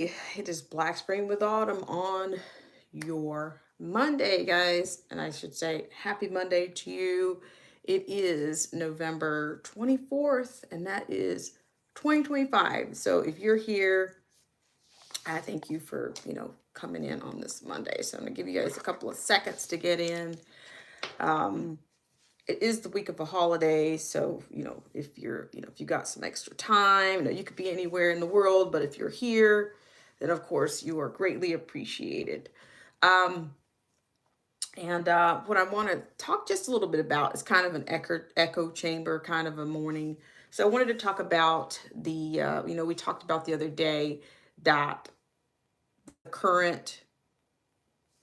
It is Black Spring with Autumn on your Monday, guys. And I should say happy Monday to you. It is November 24th, and that is 2025. So if you're here, I thank you for, coming in on this Monday. So I'm going to give you guys a couple of seconds to get in. It is the week of a holiday, so if if you got some extra time, you could be anywhere in the world, but if you're here, then of course you are greatly appreciated. um and what I want to talk just a little bit about is kind of an echo chamber kind of a morning. So I wanted to talk about the we talked about the other day that the current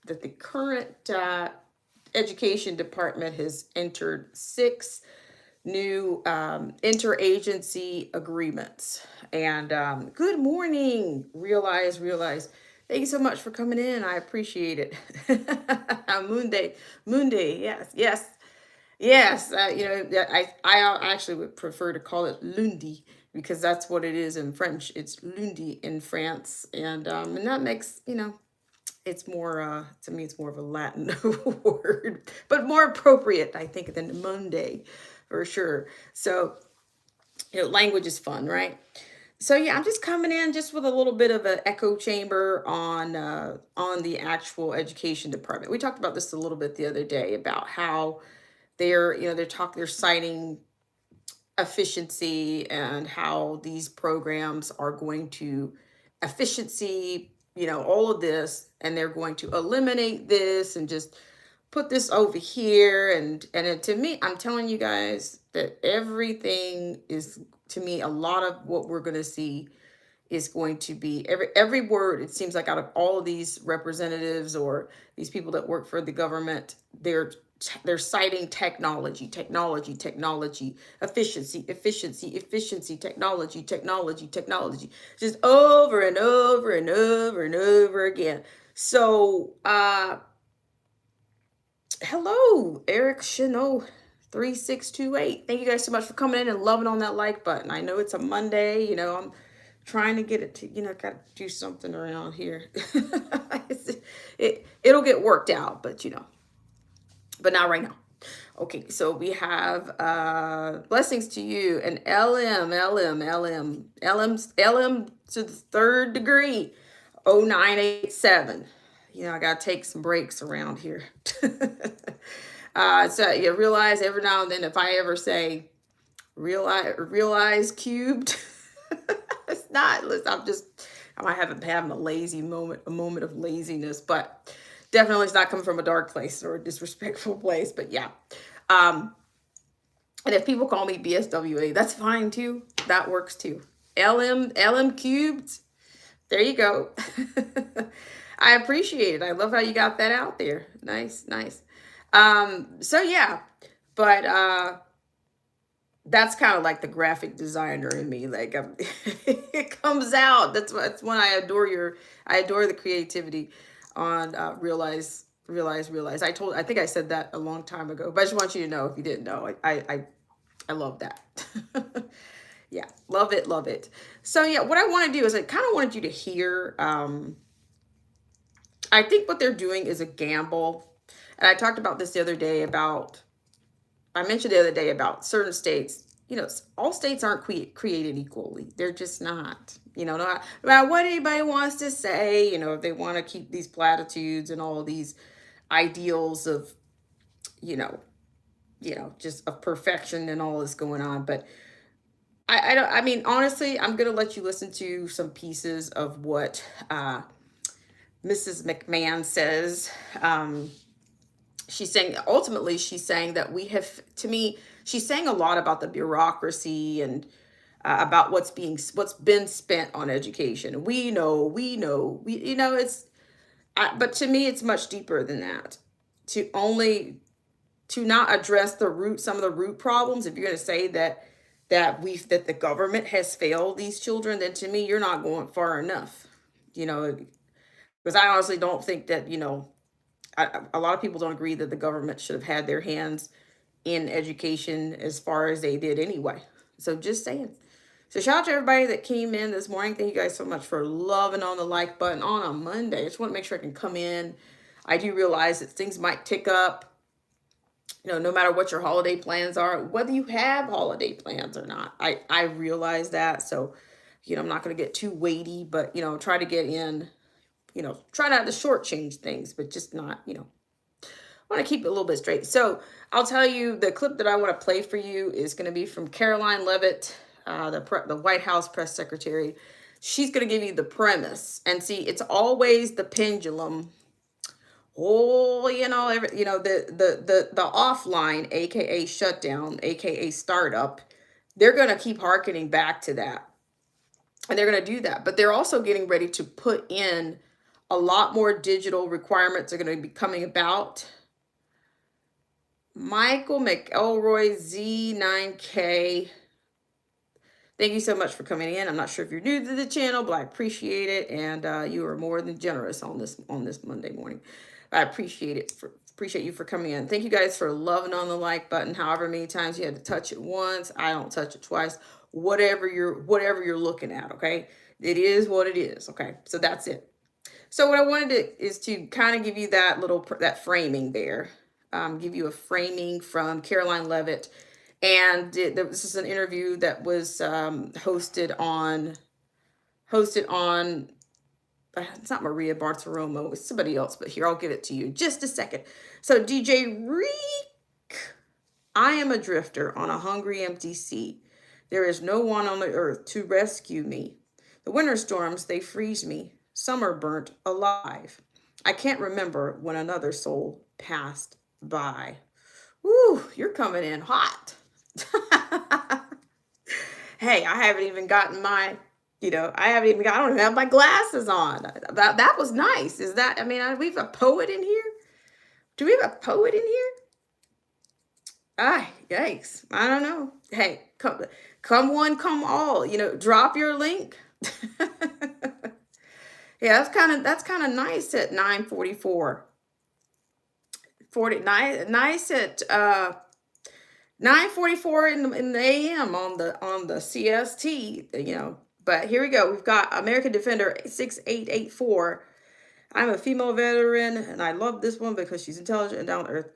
the current education department has entered six new interagency agreements. And good morning, realize. Thank you so much for coming in. I appreciate it. Munde, Munde, yes. I actually would prefer to call it Lundi because that's what it is in French. It's Lundi in France, and that makes it's more to me it's more of a Latin word, but more appropriate, I think, than Monday, for sure. So language is fun, right? So yeah, I'm just coming in just with a little bit of an echo chamber on the actual education department. We talked about this a little bit the other day about how they're citing efficiency and how these programs are going to efficiency, all of this, and they're going to eliminate this and just put this over here. And to me, I'm telling you guys that everything is, to me, a lot of what we're going to see is going to be every word. It seems like out of all of these representatives or these people that work for the government, they're citing technology, efficiency, technology, just over and over and over and over again. So hello, Eric Chanel 3628. Thank you guys so much for coming in and loving on that like button. I know it's a Monday, I'm trying to get it to, got to do something around here. It'll get worked out, but not right now. Okay, so we have blessings to you and LM to the third degree 0987. I gotta take some breaks around here. So you realize every now and then if I ever say realize cubed, it's not. I might have having a lazy moment, a moment of laziness, but definitely it's not coming from a dark place or a disrespectful place. But yeah. And if people call me BSWA, that's fine too. That works too. LM cubed. There you go. I appreciate it. I love how you got that out there. Nice. So yeah, but that's kind of like the graphic designer in me. Like it comes out. That's when I adore the creativity on realize. I think I said that a long time ago, but I just want you to know if you didn't know, I love that. Yeah, love it. So yeah, what I want to do is I kind of wanted you to hear. I think what they're doing is a gamble, and I talked about this the other day about. I mentioned the other day about certain states. All states aren't created equally. They're just not. No matter what anybody wants to say, if they want to keep these platitudes and all of these ideals of, you know, just of perfection and all this going on. But I don't. I mean, honestly, I'm gonna let you listen to some pieces of what Mrs. McMahon says. She's saying that we have, to me, she's saying a lot about the bureaucracy and about what's been spent on education. It's, but to me, it's much deeper than that. To only, to not address some of the root problems. If you're going to say that the government has failed these children, then to me, you're not going far enough. Because I honestly don't think that, a lot of people don't agree that the government should have had their hands in education as far as they did anyway. So just saying. So shout out to everybody that came in this morning. Thank you guys so much for loving on the like button on a Monday. I just want to make sure I can come in. I do realize that things might tick up, no matter what your holiday plans are, whether you have holiday plans or not. I realize that. So, I'm not going to get too weighty, but, try to get in, try not to shortchange things, but just not, I want to keep it a little bit straight. So I'll tell you, the clip that I want to play for you is going to be from Karoline Leavitt, the White House press secretary. She's going to give you the premise. And see, it's always the pendulum. Oh, the offline, aka shutdown, aka startup, they're going to keep hearkening back to that. And they're going to do that. But they're also getting ready to put in a lot more digital requirements are going to be coming about. Michael McElroy Z9K. Thank you so much for coming in. I'm not sure if you're new to the channel, but I appreciate it. And you are more than generous on this Monday morning. I appreciate it. Appreciate you for coming in. Thank you guys for loving on the like button. However many times you had to touch it once, I don't touch it twice. Whatever you're looking at, okay? It is what it is, okay? So that's it. So what I wanted is to kind of give you that framing there. Give you a framing from Karoline Leavitt. And this is an interview that was hosted on, it's not Maria Bartiromo, it's somebody else, but here, I'll give it to you in just a second. So DJ Reek, I am a drifter on a hungry, empty sea. There is no one on the earth to rescue me. The winter storms, they freeze me. Summer burnt alive. I can't remember when another soul passed by. Woo, you're coming in hot. Hey, I haven't even gotten I don't even have my glasses on. That was nice. Is that, we have a poet in here? Do we have a poet in here? Ah, yikes. I don't know. Hey, come one, come all, drop your link. Yeah, that's kind of nice at 9:44. Nice at 9:44 in the AM on the CST, But here we go. We've got American Defender 6884. I'm a female veteran, and I love this one because she's intelligent and down to earth.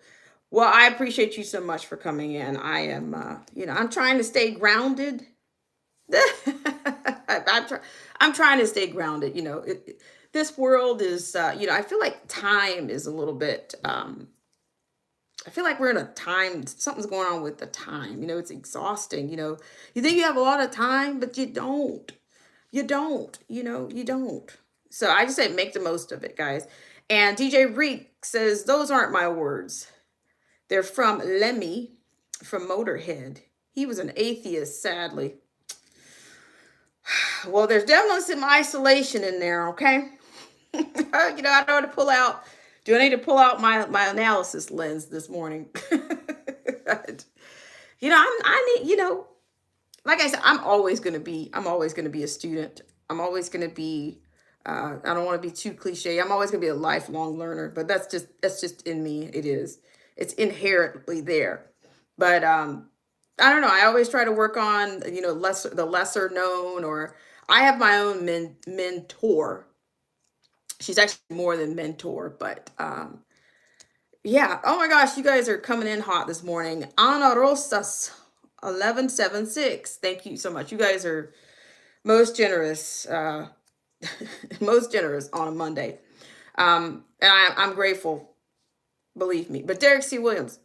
Well, I appreciate you so much for coming in. I am, I'm trying to stay grounded. I'm trying to stay grounded. This world is, I feel like time is a little bit, I feel like we're in a time, something's going on with the time. It's exhausting. You think you have a lot of time, but you don't. You don't. You don't. So I just say make the most of it, guys. And DJ Reek says, those aren't my words. They're from Lemmy from Motorhead. He was an atheist, sadly. Well, there's definitely some isolation in there, okay? I don't want to pull out. Do I need to pull out my analysis lens this morning? Like I said, I'm always going to be a student. I'm always going to be, I don't want to be too cliche. I'm always going to be a lifelong learner, but that's just in me. It's inherently there. But, I don't know. I always try to work on, the lesser known, or I have my own mentor. She's actually more than mentor, but yeah. Oh my gosh, you guys are coming in hot this morning. Ana Rosas 1176. Thank you so much. You guys are most generous, most generous on a Monday. And I'm grateful, believe me. But Derek C. Williams,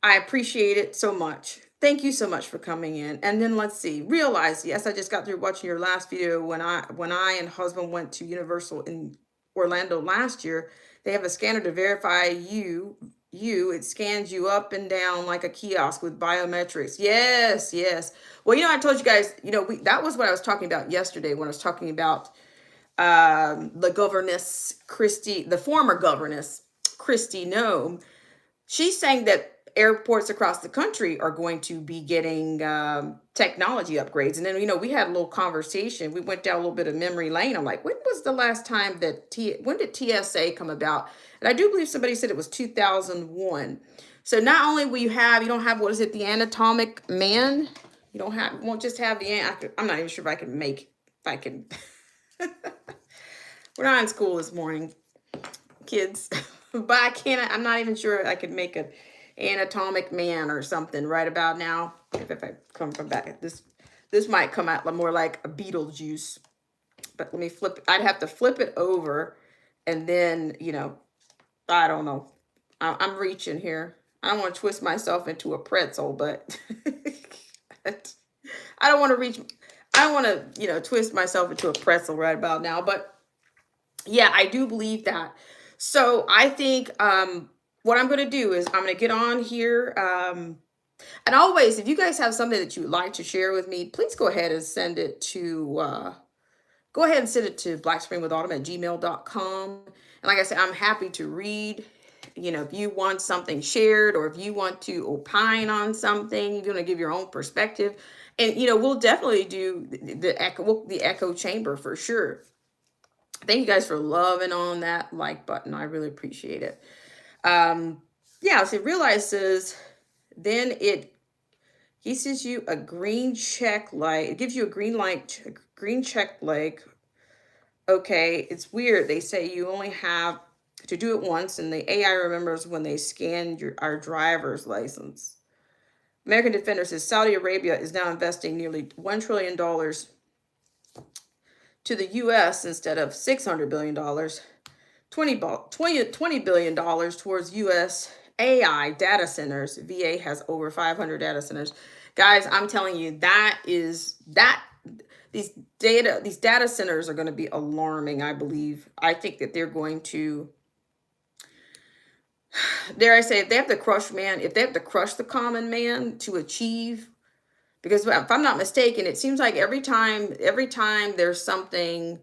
I appreciate it so much. Thank you so much for coming in. And then let's see. Realize, yes, I just got through watching your last video when I and husband went to Universal in Orlando last year. They have a scanner to verify you. It scans you up and down like a kiosk with biometrics. Yes. Well, I told you guys, that was what I was talking about yesterday when I was talking about the governess, the former governess, Kristi Noem. She's saying that airports across the country are going to be getting technology upgrades. And then, we had a little conversation. We went down a little bit of memory lane. I'm like, when was the last time when did TSA come about? And I do believe somebody said it was 2001. So not only will you don't have, what is it, the anatomic man? You don't have, won't just have the, I'm not even sure if I can make, if I can. We're not in school this morning, kids, but I can't, I'm not even sure I could make an anatomic man or something right about now. If I come from back, this might come out more like a Beetlejuice, but let me flip, I'd have to flip it over and then, you know, I don't know. I'm reaching here. I don't want to twist myself into a pretzel, but I don't want to reach, I don't want to, you know, twist myself into a pretzel right about now. But yeah, I do believe that. So I think what I'm going to do is I'm going to get on here. And always, if you guys have something that you would like to share with me, please go ahead and send it to, go ahead and send it to blackspringwithautumn@gmail.com. And like I said, I'm happy to read. You know, if you want something shared or if you want to opine on something, you're going to give your own perspective. And, you know, we'll definitely do the echo chamber for sure. Thank you guys for loving on that like button. I really appreciate it. Yeah, so it realizes then it gives you a green check light. It gives you a green light, a green check like, okay, it's weird. They say you only have to do it once, and the AI remembers when they scan our driver's license. American Defender says Saudi Arabia is now investing nearly $1 trillion to the U.S. instead of $600 billion, $20 billion towards U.S. AI data centers. VA has over 500 data centers. Guys, I'm telling you, these data centers are going to be alarming, I believe. I think that they're going to, dare I say, if they have to crush the common man to achieve, because if I'm not mistaken, it seems like every time there's something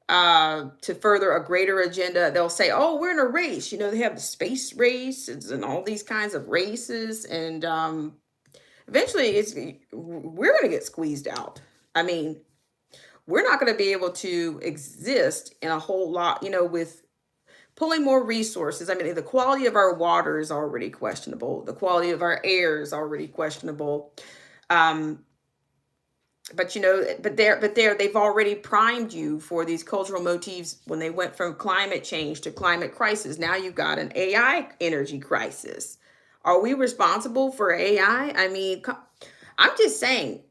to further a greater agenda, they'll say, oh, we're in a race. You know, they have the space race and all these kinds of races. And eventually we're going to get squeezed out. I mean, we're not going to be able to exist in a whole lot, you know, with pulling more resources. I mean, the quality of our water is already questionable. The quality of our air is already questionable. But you know, they've already primed you for these cultural motifs when they went from climate change to climate crisis. Now you've got an AI energy crisis. Are we responsible for AI? I mean, I'm just saying,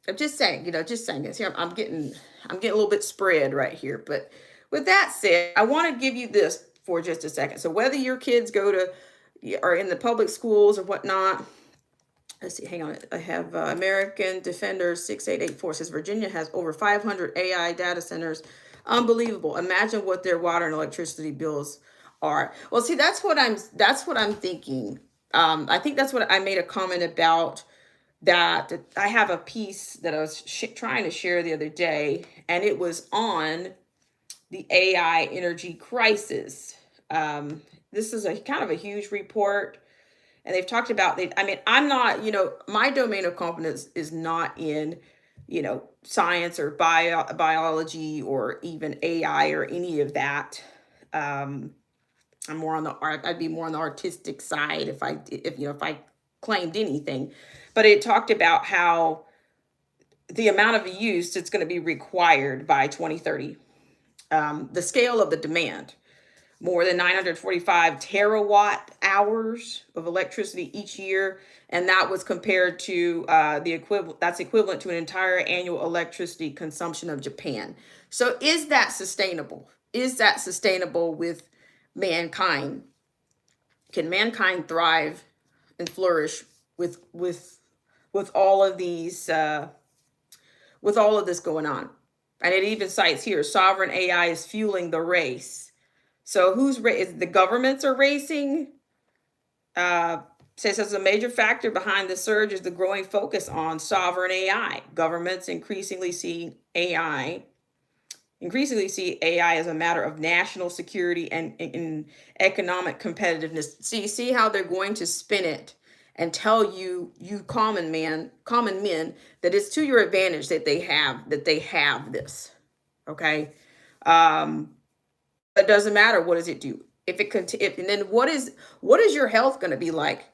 you know, just saying this here. I'm getting a little bit spread right here. But with that said, I want to give you this for just a second. So whether your kids are in the public schools or whatnot, let's see, hang on. I have American Defender 6884 says Virginia has over 500 AI data centers. Unbelievable. Imagine what their water and electricity bills are. Well, see, that's what I'm thinking. I think that's what I made a comment about, that I have a piece that I was trying to share the other day, and it was on the AI energy crisis. This is a kind of a huge report. And they've talked about, I mean, I'm not, you know, my domain of competence is not in, you know, science or biology or even AI or any of that. I'm more on the art. I'd be more on the artistic side if I claimed anything. But it talked about how the amount of use that's going to be required by 2030, the scale of the demand. More than 945 terawatt hours of electricity each year. And that was compared to that's equivalent to an entire annual electricity consumption of Japan. So is that sustainable? Is that sustainable with mankind? Can mankind thrive and flourish with all of these, with all of this going on? And it even cites here, sovereign AI is fueling the race. So the governments are racing? Says as a major factor behind the surge is the growing focus on sovereign AI. Governments increasingly see AI as a matter of national security and economic competitiveness. So you see how they're going to spin it and tell you common men, that it's to your advantage that they have this. Okay. It doesn't matter. What does it do? And then what is your health going to be like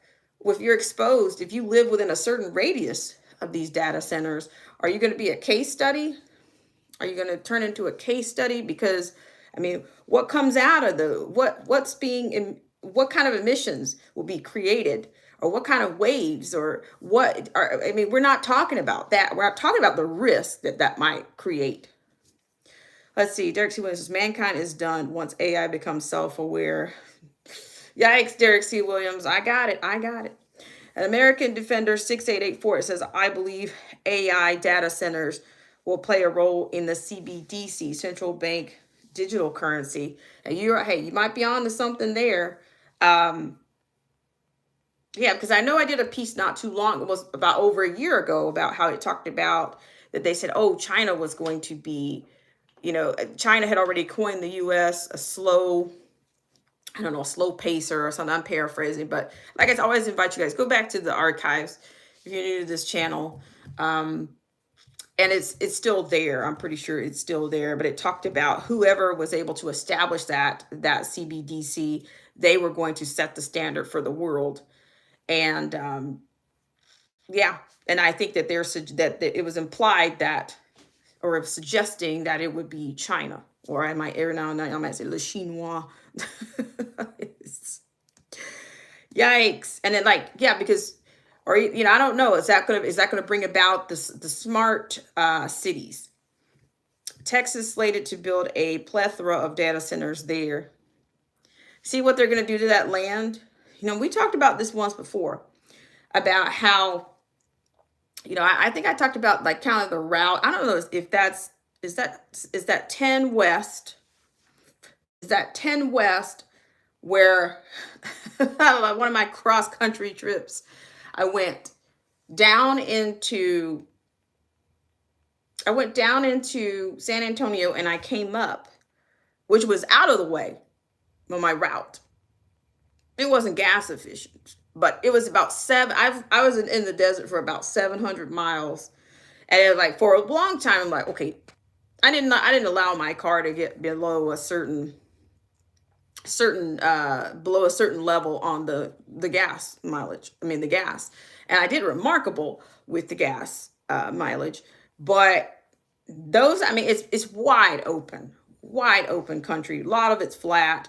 if you're exposed, if you live within a certain radius of these data centers. Are you going to be a case study? Are you going to turn into a case study? Because I mean, what comes out of the what's being in, what kind of emissions will be created, or what kind of waves, or what are, I mean, we're not talking about that. We're not talking about the risk that that might create. Let's see. Derek C. Williams says mankind is done once AI becomes self-aware. Yikes, Derek C. Williams. I got it. I got it. An American Defender 6884, it says, I believe AI data centers will play a role in the CBDC, central bank digital currency. And you're, hey, you might be on to something there. Um, yeah, because I know I did a piece not too long, it was about over a year ago, about how it talked about that they said, oh, China was going to be, China had already coined the US a slow, I don't know, a slow pacer or something. I'm paraphrasing, but like I always invite you guys, go back to the archives if you're new to this channel. And it's still there. I'm pretty sure it's still there, but it talked about whoever was able to establish that CBDC, they were going to set the standard for the world. And yeah, and I think that that it was implied that, or suggesting that it would be China, or I might every now and then I might say Le Chinois. Yikes. And then like, yeah, because, or I don't know, is that gonna bring about the smart cities? Texas slated to build a plethora of data centers there. See what they're gonna do to that land? We talked about this once before, about how, I think I talked about like kind of the route. I don't know if that's, is that 10 West? Is that 10 West where one of my cross country trips, I went down into San Antonio, and I came up, which was out of the way on my route. It wasn't gas efficient, but it was about I was in the desert for about 700 miles. And it was like, for a long time, I'm like, okay, I didn't allow my car to get below a certain below a certain level on the gas mileage. I mean, the gas. And I did remarkable with the gas mileage, but those, I mean, it's wide open country. A lot of it's flat,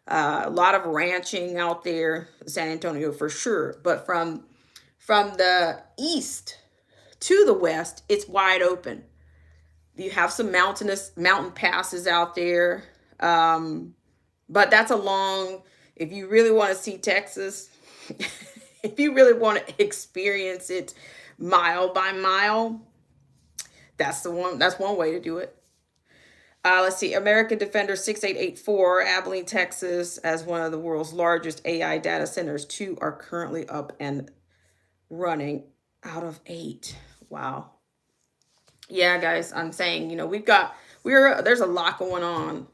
a lot of ranching out there, San Antonio for sure. But from the east to the west, it's wide open. You have some mountain passes out there. But that's a long, if you really want to see Texas, if you really want to experience it mile by mile, that's one way to do it. Let's see, American Defender 6884, Abilene, Texas, as one of the world's largest AI data centers. 2 are currently up and running out of 8. Wow. Yeah, guys, I'm saying, there's a lot going on.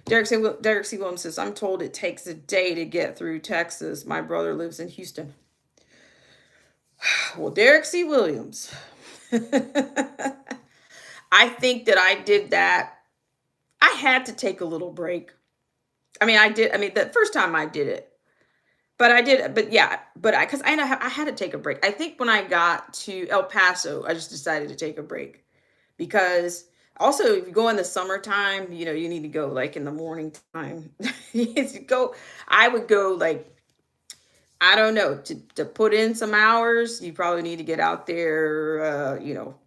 Derek C. Williams says, I'm told it takes a day to get through Texas. My brother lives in Houston. Well, Derek C. Williams, I think that I did that. I had to take a little break. I mean, the first time I did it, but I did, but yeah, because I had to take a break. I think when I got to El Paso, I just decided to take a break, because also if you go in the summertime, you need to go like in the morning time. I would go like, I don't know, to put in some hours, you probably need to get out there,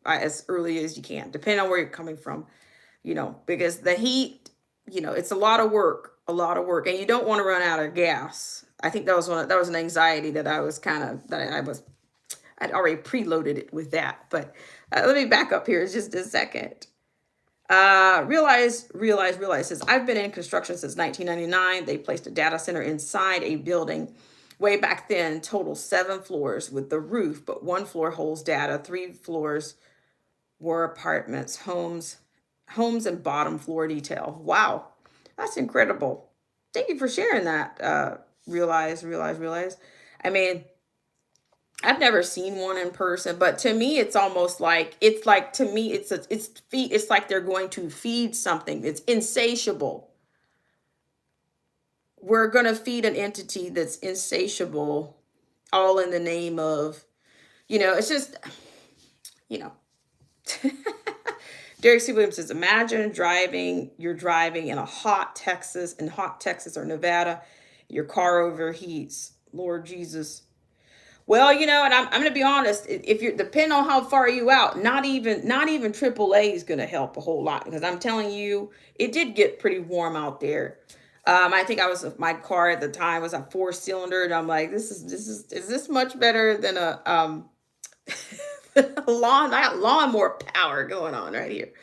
as early as you can, depending on where you're coming from, because the heat, it's a lot of work, and you don't want to run out of gas. I think that was an anxiety that I was I'd already preloaded it with that. But let me back up here just a second. Realize says, I've been in construction since 1999. They placed a data center inside a building way back then, total 7 floors with the roof, but 1 floor holds data. 3 floors were apartments, homes and bottom floor detail. Wow, that's incredible. Thank you for sharing that. Realize. I mean, I've never seen one in person, but to me, it's almost like, to me, it's like they're going to feed something. It's insatiable. We're going to feed an entity that's insatiable, all in the name of, it's just, you know. Derek C. Williams says, imagine you're driving in hot Texas or Nevada, your car overheats. Lord Jesus. Well, and I'm going to be honest. If you're depending on how far you out, not even AAA is going to help a whole lot, because I'm telling you, it did get pretty warm out there. I think my car at the time was a 4-cylinder, and I'm like, is this much better than a I got lawnmower power going on right here.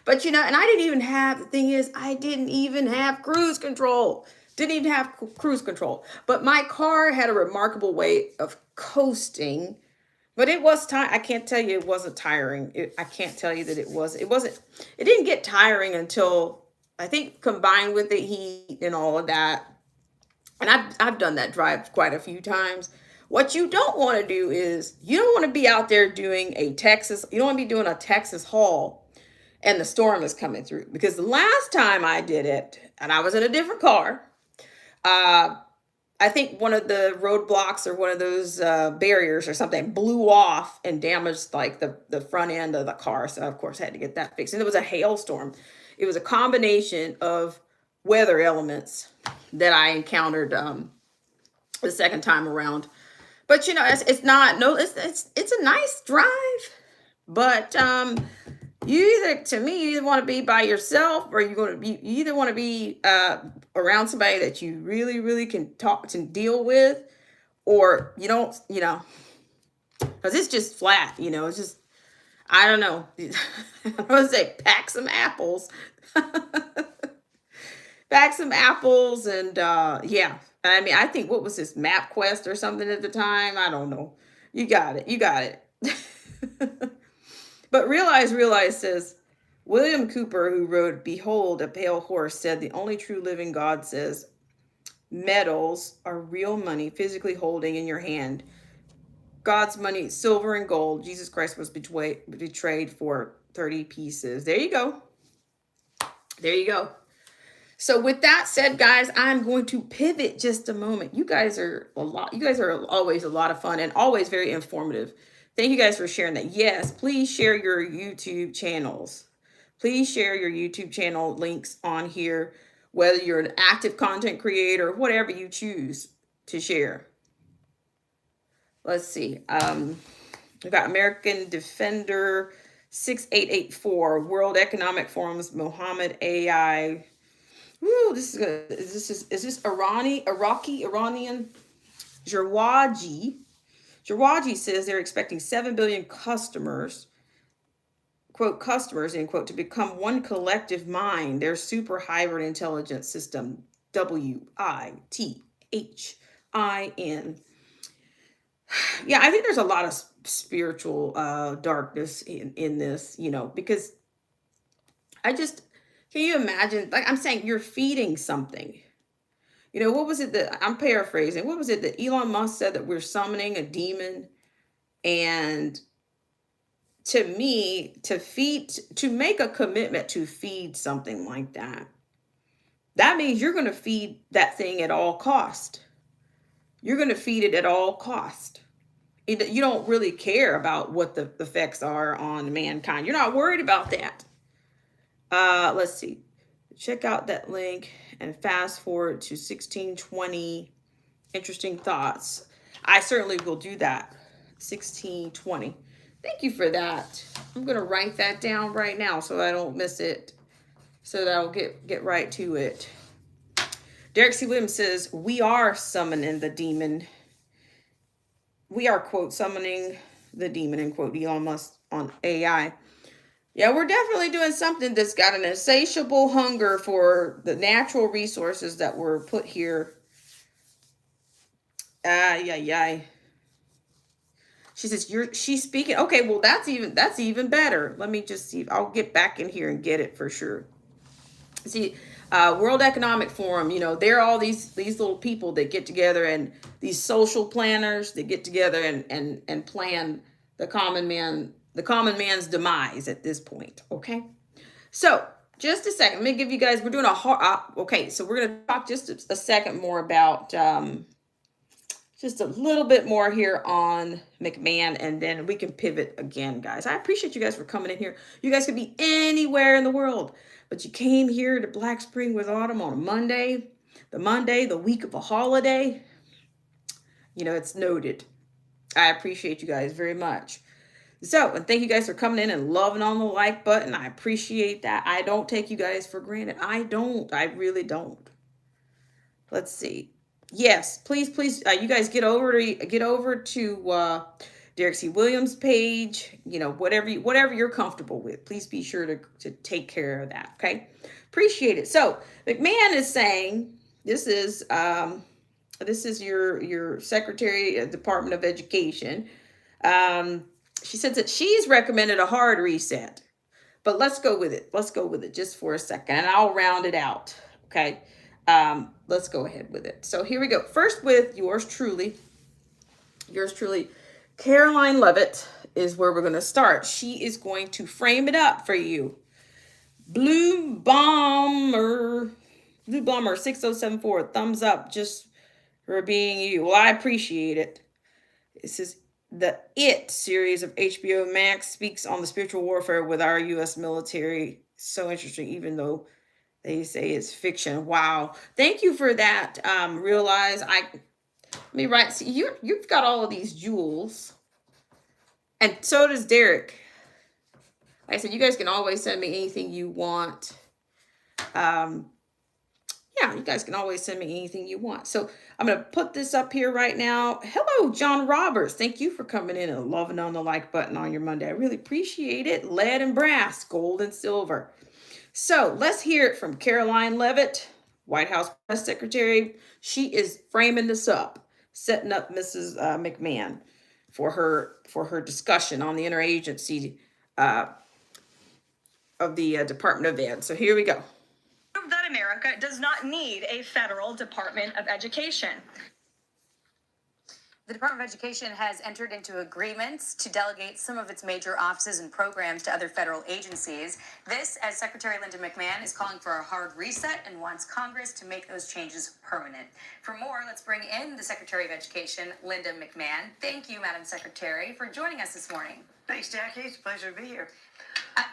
But and I didn't even have, the thing is, I didn't even have cruise control. Didn't even have cruise control. But my car had a remarkable way of coasting. But it was time. I can't tell you it wasn't tiring. I can't tell you that it wasn't. It didn't get tiring until, I think, combined with the heat and all of that. And I've done that drive quite a few times. What you don't want to do is, you don't want to be out there doing you don't want to be doing a Texas haul and the storm is coming through. Because the last time I did it, and I was in a different car, I think one of the roadblocks or one of those barriers or something blew off and damaged like the front end of the car. So of course I had to get that fixed. And it was a hailstorm. It was a combination of weather elements that I encountered the second time around. But it's not, no, it's a nice drive. But to me, you either want to be by yourself, or you either want to be around somebody that you really, really can talk to, deal with, or you don't, because it's just flat, it's just, I don't know. I would say pack some apples. Pack some apples and yeah. I mean, I think, what was this, MapQuest or something at the time? I don't know. You got it. You got it. But Realize says, William Cooper, who wrote Behold, a Pale Horse, said the only true living God says metals are real money physically holding in your hand. God's money, silver and gold. Jesus Christ was betrayed for 30 pieces. There you go. There you go. So with that said, guys, I'm going to pivot just a moment. You guys are always a lot of fun and always very informative. Thank you guys for sharing that. Yes, please share your YouTube channels. Please share your YouTube channel links on here, whether you're an active content creator, whatever you choose to share. Let's see. We've got American Defender 6884, World Economic Forum's Mohammed AI. Woo, this is good. Is this Iranian? Jarwaji says they're expecting 7 billion customers, quote, customers, end quote, to become one collective mind, their super hybrid intelligence system, WITHIN. Yeah, I think there's a lot of spiritual darkness in this, because can you imagine, like I'm saying, you're feeding something. What was it that, I'm paraphrasing, what was it that Elon Musk said, that we're summoning a demon? And to me, to make a commitment to feed something like that means you're going to feed that thing at all cost. You're going to feed it at all cost. You don't really care about what the effects are on mankind. You're not worried about that. Let's see. Check out that link and fast forward to 1620. Interesting thoughts. I certainly will do that. 1620. Thank you for that. I'm going to write that down right now so I don't miss it, so that I'll get right to it. Derek C. Williams says, we are summoning the demon. We are, quote, summoning the demon, end quote, Elon Musk on AI. Yeah, we're definitely doing something that's got an insatiable hunger for the natural resources that were put here. Yeah. She says, she's speaking. Okay, well, that's even better. Let me just see. I'll get back in here and get it for sure. See, World Economic Forum, they're all these little people that get together, and these social planners that get together and plan the common man's demise at this point. Okay. So just a second, let me give you guys, we're doing okay. So we're going to talk just a second more about, just a little bit more here on McMahon, and then we can pivot again, guys. I appreciate you guys for coming in here. You guys could be anywhere in the world, but you came here to Black Spring with Autumn on a Monday, the week of a holiday. It's noted. I appreciate you guys very much. So, and thank you guys for coming in and loving on the like button. I appreciate that. I don't take you guys for granted. I don't. I really don't. Let's see. Yes, please, you guys get over to Derek C. Williams' page. Whatever you're comfortable with. Please be sure to take care of that. Okay, appreciate it. So McMahon is saying this is your Secretary of Department of Education. She says that she's recommended a hard reset, but let's go with it. Let's go with it just for a second, and I'll round it out. Okay. Let's go ahead with it. So here we go. First with yours truly, Caroline Levitt is where we're going to start. She is going to frame it up for you. Blue Bomber 6074, thumbs up just for being you. Well, I appreciate it. This is the It series of HBO Max speaks on the spiritual warfare with our U.S. military. So interesting, even though they say it's fiction. Wow. Thank you for that. Realize let me write. See, you've got all of these jewels. And so does Derek. Like I said, you guys can always send me anything you want. Yeah, you guys can always send me anything you want. So I'm going to put this up here right now. Hello, John Roberts. Thank you for coming in and loving on the like button on your Monday. I really appreciate it. Lead and brass, gold and silver. So let's hear it from Caroline Levitt, White House Press Secretary. She is framing this up, setting up Mrs. McMahon for her discussion on the interagency of the Department of Ed. So here we go. That America does not need a federal Department of Education. The Department of Education has entered into agreements to delegate some of its major offices and programs to other federal agencies. This, as Secretary Linda McMahon is calling for a hard reset and wants Congress to make those changes permanent. For more, let's bring in the Secretary of Education, Linda McMahon. Thank you, Madam Secretary, for joining us this morning. Thanks, Jackie. It's a pleasure to be here.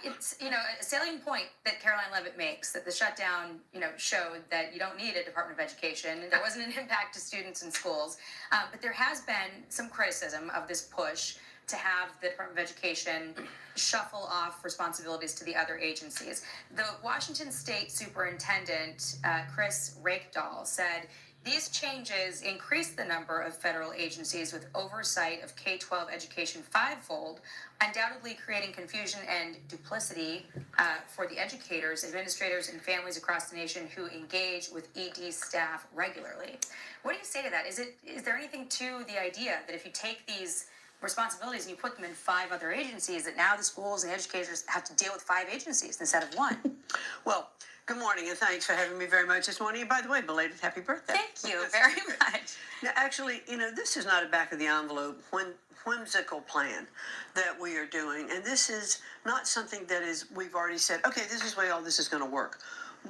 It's, a salient point that Caroline Levitt makes, that the shutdown, showed that you don't need a Department of Education. There wasn't an impact to students and schools. But there has been some criticism of this push to have the Department of Education shuffle off responsibilities to the other agencies. The Washington State Superintendent, Chris Rakedahl, said, "These changes increase the number of federal agencies with oversight of K-12 education fivefold, undoubtedly creating confusion and duplicity for the educators, administrators, and families across the nation who engage with ED staff regularly." What do you say to that? Is there anything to the idea that if you take these responsibilities and you put them in 5 other agencies, that now the schools and educators have to deal with 5 agencies instead of 1? Well, good morning, and thanks for having me very much this morning. And by the way, belated happy birthday. Thank you very much. Now, actually, this is not a back-of-the-envelope whimsical plan that we are doing. And this is not something that we've already said, okay, this is the way all this is going to work.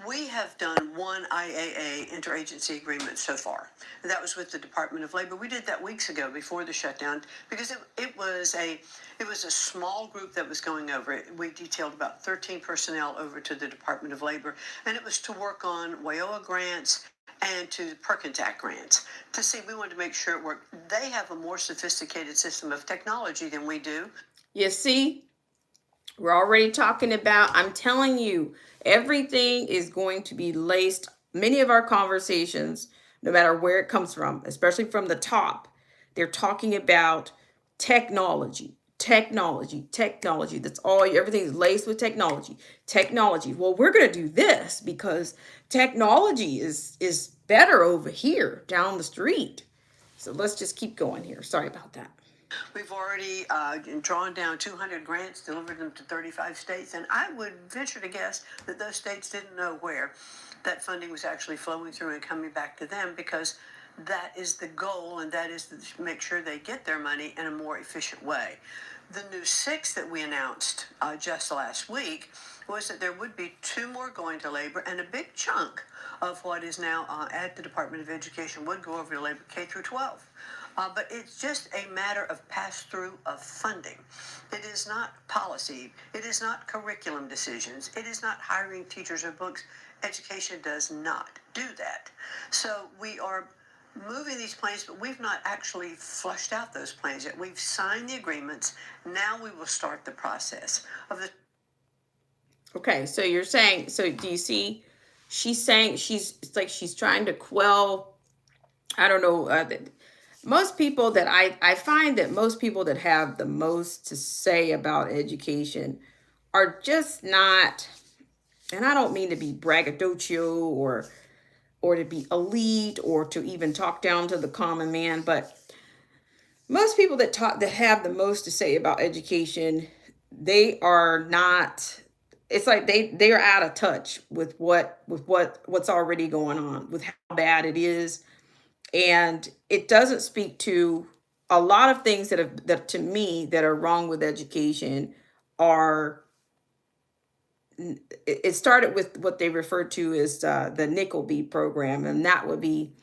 We have done one IAA interagency agreement so far. And that was with the Department of Labor. We did that weeks ago before the shutdown because it was a small group that was going over it. We detailed about 13 personnel over to the Department of Labor, and it was to work on WIOA grants and to the Perkins Act grants to see. We wanted to make sure it worked. They have a more sophisticated system of technology than we do. You see, we're already talking about, I'm telling you, everything is going to be laced. Many of our conversations, no matter where it comes from, especially from the top, they're talking about technology. That's all. Everything's laced with technology. Well, we're going to do this because technology is better over here down the street. So let's just keep going here. Sorry about that. We've already drawn down 200 grants, delivered them to 35 states, and I would venture to guess that those states didn't know where that funding was actually flowing through and coming back to them, because that is the goal, and that is to make sure they get their money in a more efficient way. The new 6 that we announced just last week was that there would be 2 more going to labor, and a big chunk of what is now at the Department of Education would go over to labor K through 12. but it's just a matter of pass-through of funding. It is not policy. It is not curriculum decisions. It is not hiring teachers or books. Education does not do that. So we are moving these plans, but we've not actually flushed out those plans yet. We've signed the agreements. Now we will start the process of the. Okay, so you're saying, so do you see, she's saying, it's like she's trying to quell, I don't know, most people that I find that most people that have the most to say about education are just not, and I don't mean to be braggadocio or to be elite or to even talk down to the common man, but most people that have the most to say about education, they are not, it's like they are out of touch with what's already going on, with how bad it is. And it doesn't speak to a lot of things that to me that are wrong with education are, it started with what they refer to as the Nickelby program, and that would be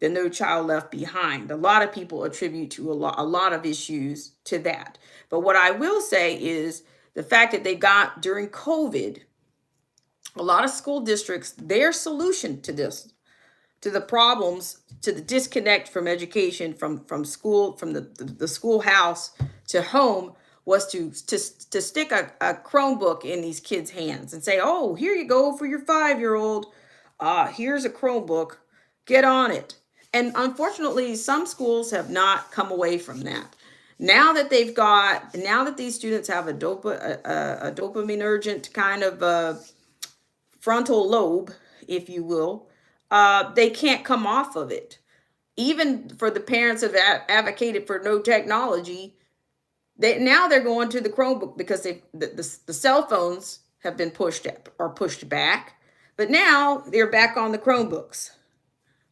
the No Child Left Behind. A lot of people attribute to a lot of issues to that. But what I will say is the fact that they got during COVID, a lot of school districts, their solution to this, to the problems, to the disconnect from education, from school, from the schoolhouse to home, was to stick a Chromebook in these kids' hands and say, oh, here you go for your 5-year-old. Here's a Chromebook. Get on it. And unfortunately, some schools have not come away from that. Now that these students have a dopaminergic kind of frontal lobe, if you will, they can't come off of it. Even for the parents that have advocated for no technology, they're going to the Chromebook because the cell phones have been pushed up or pushed back, but now they're back on the Chromebooks.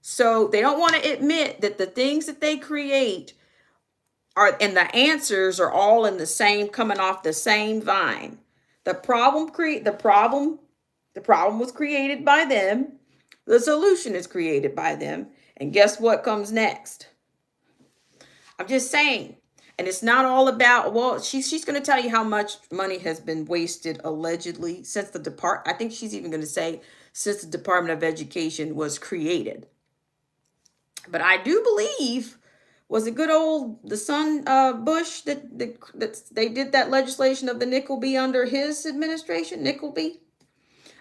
So they don't want to admit that the things that they create are, and the answers are all in the same, coming off the same vine. The problem was created by them. The solution is created by them. And guess what comes next? I'm just saying. And it's not all about, well, she's going to tell you how much money has been wasted allegedly since I think she's even going to say since the Department of Education was created. But I do believe, was it good old the son Bush that they did that legislation of the Nickelby under his administration? Nickelby?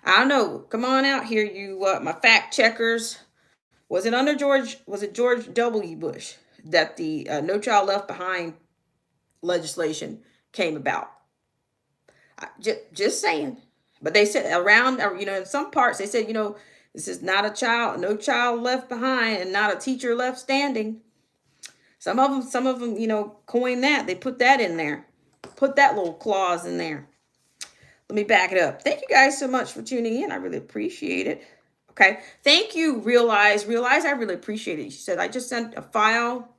I don't know. Come on out here, you my fact checkers. Was it George W. Bush that the No Child Left Behind legislation came about? Just saying. But they said around, in some parts, they said, this is not no child left behind and not a teacher left standing. Some of them, coined that. They put that in there. Put that little clause in there. Let me back it up. Thank you guys so much for tuning in. I really appreciate it. Okay. Thank you, Realize. I really appreciate it. She said, I just sent a file.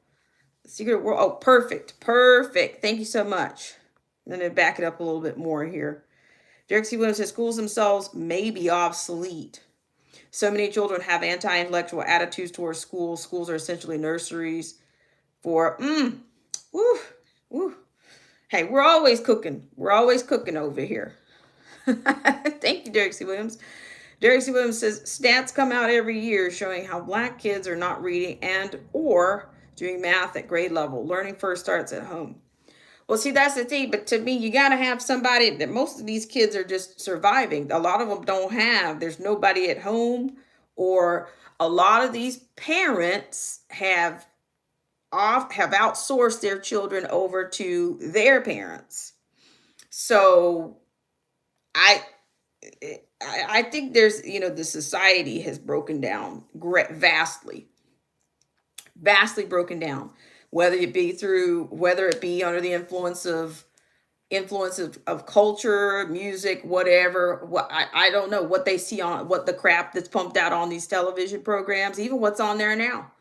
Secret World. Oh, perfect. Thank you so much. Let me back it up a little bit more here. Derek C. Williams says, schools themselves may be obsolete. So many children have anti-intellectual attitudes towards schools. Schools are essentially nurseries for, Hey, we're always cooking. We're always cooking over here. Thank you, Derek C. Williams. Derek C. Williams says, stats come out every year showing how Black kids are not reading and or doing math at grade level. Learning first starts at home. Well, see, that's the thing. But to me, you got to have somebody that most of these kids are just surviving. A lot of them don't have. There's nobody at home, or a lot of these parents have outsourced their children over to their parents. So I think there's, the society has broken down vastly broken down, whether it be under the influence of culture, music, whatever. I don't know what they see on what the crap that's pumped out on these television programs, even what's on there now.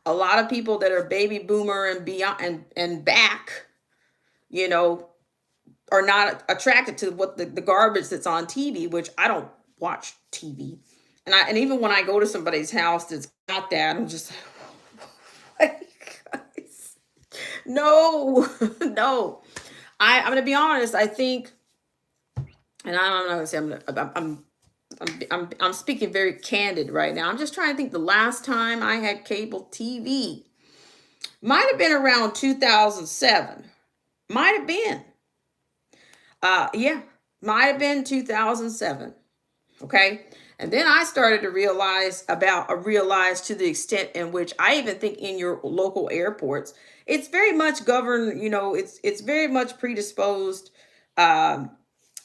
A lot of people that are baby boomer and beyond and back, are not attracted to what the garbage that's on TV, which I don't watch TV. And even when I go to somebody's house that's got that, I'm just like, guys, No, no. I'm gonna be honest. I think, and I'm not gonna say I'm speaking very candid right now. I'm just trying to think. The last time I had cable TV might have been around 2007. Might have been. Yeah, might have been 2007. Okay. And then I started to realize to the extent in which I even think in your local airports, it's very much governed, it's very much predisposed um,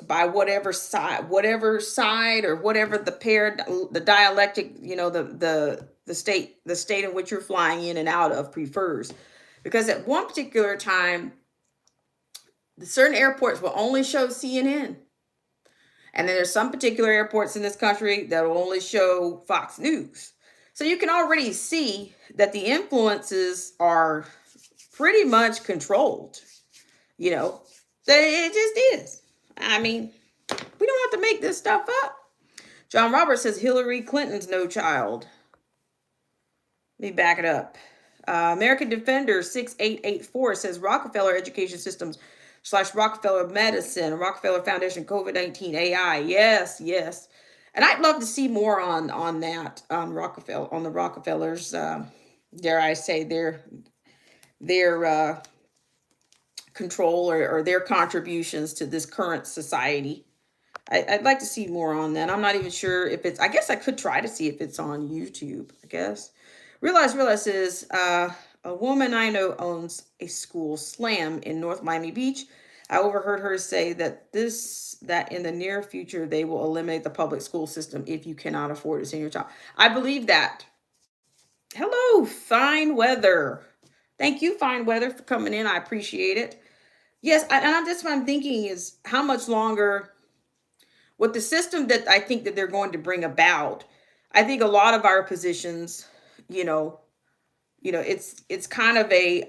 by whatever side or whatever the dialectic, the state in which you're flying in and out of prefers. Because at one particular time, certain airports will only show CNN. And then there's some particular airports in this country that will only show Fox News. So you can already see that the influences are pretty much controlled. You know, it just is. I mean, we don't have to make this stuff up. John Roberts says Hillary Clinton's no child. Let me back it up. American Defender 6884 says Rockefeller Education Systems / Rockefeller Medicine, Rockefeller Foundation, COVID-19 AI. Yes, yes. And I'd love to see more on that, on the Rockefellers, dare I say, their control or their contributions to this current society. I'd like to see more on that. I'm not even sure if I guess I could try to see if it's on YouTube, I guess. Realize says, a woman I know owns a school, Slam, in North Miami Beach. I overheard her say that in the near future, they will eliminate the public school system if you cannot afford to send your child. I believe that. Hello, Fine Weather. Thank you, Fine Weather, for coming in. I appreciate it. Yes, that's what I'm thinking is how much longer with the system that I think that they're going to bring about. I think a lot of our positions, it's kind of a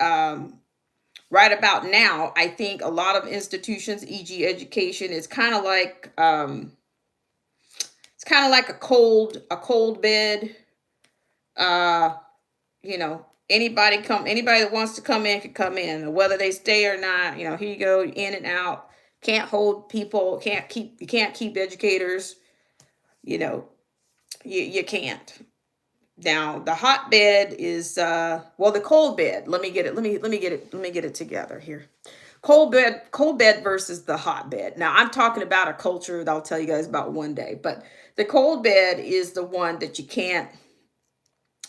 right about now. I think a lot of institutions, e.g., education, is kind of like it's kind of like a cold bed. Anybody that wants to come in can come in, whether they stay or not. Here you go, in and out. Can't hold people. You can't keep educators. You can't. Now the hotbed is the cold bed. Let me get it together here. Cold bed versus the hotbed. Now I'm talking about a culture that I'll tell you guys about one day, but the cold bed is the one that you can't.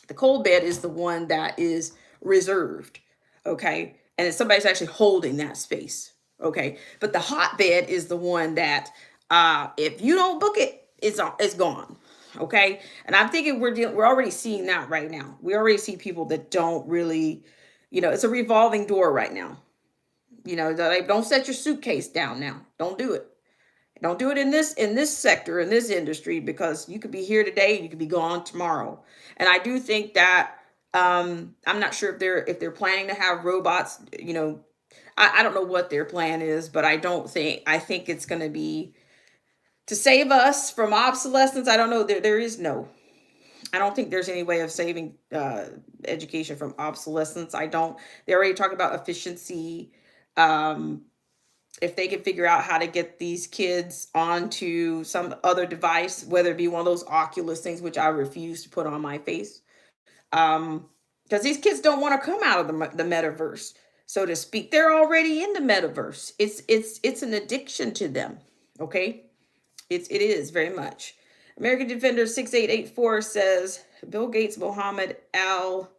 The cold bed is the one that is reserved, okay? And somebody's actually holding that space, okay? But the hotbed is the one that if you don't book it, it's gone. Okay. And I'm thinking we're already seeing that right now. We already see people that don't really, it's a revolving door right now. Don't set your suitcase down now. Don't do it. Don't do it in this sector, in this industry, because you could be here today and you could be gone tomorrow. And I do think that I'm not sure if they're planning to have robots, I don't know what their plan is, but I think it's going to be to save us from obsolescence. I don't know. I don't think there's any way of saving education from obsolescence. They already talk about efficiency. If they can figure out how to get these kids onto some other device, whether it be one of those Oculus things, which I refuse to put on my face. Because these kids don't want to come out of the metaverse, so to speak. They're already in the metaverse. It's an addiction to them. Okay. It is very much. American Defender 6884 says Bill Gates, Mohammed Al-Gurjawi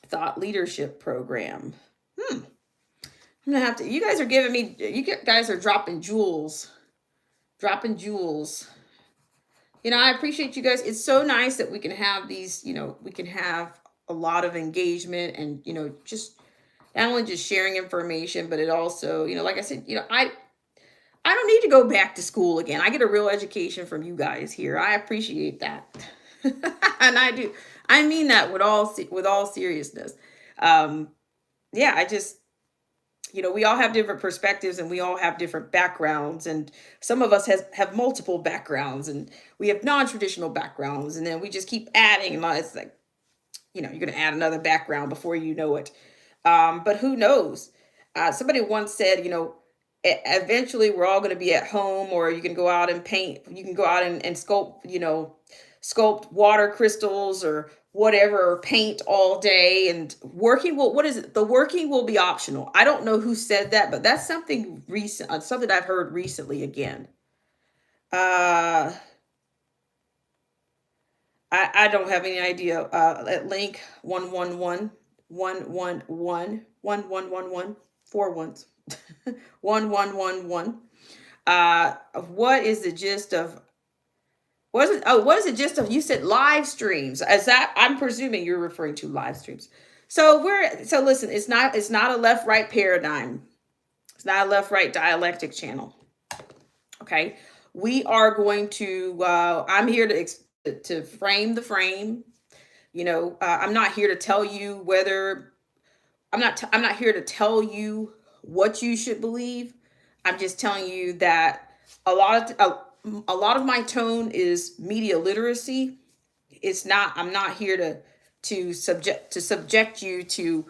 thought leadership program. I'm gonna have to. You guys are dropping jewels. I appreciate you guys. It's so nice that we can have these. We can have a lot of engagement and just not only just sharing information, but it also, like I said, I don't need to go back to school again. I get a real education from you guys here. I appreciate that. And I do. I mean that with all seriousness. I just, we all have different perspectives and we all have different backgrounds. And some of us have multiple backgrounds and we have non-traditional backgrounds. And then we just keep adding. And it's like, you're going to add another background before you know it. But who knows? Somebody once said, eventually we're all going to be at home, or you can go out and paint, you can go out and sculpt, sculpt water crystals or whatever, or paint all day, and working will, what is it? The working will be optional. I don't know who said that, but that's something recent, something I've heard recently again. I don't have any idea. At link 111 111 1111 4 ones 1111. What is the gist of? What is the gist of? You said live streams. As that, I'm presuming you're referring to live streams. So listen. It's not a left right paradigm. It's not a left right dialectic channel. Okay, we are going to. I'm here to frame the frame. I'm not here to tell you whether I'm not here to tell you what you should believe. I'm just telling you that a lot of my tone is media literacy. It's not. I'm not here to subject you to,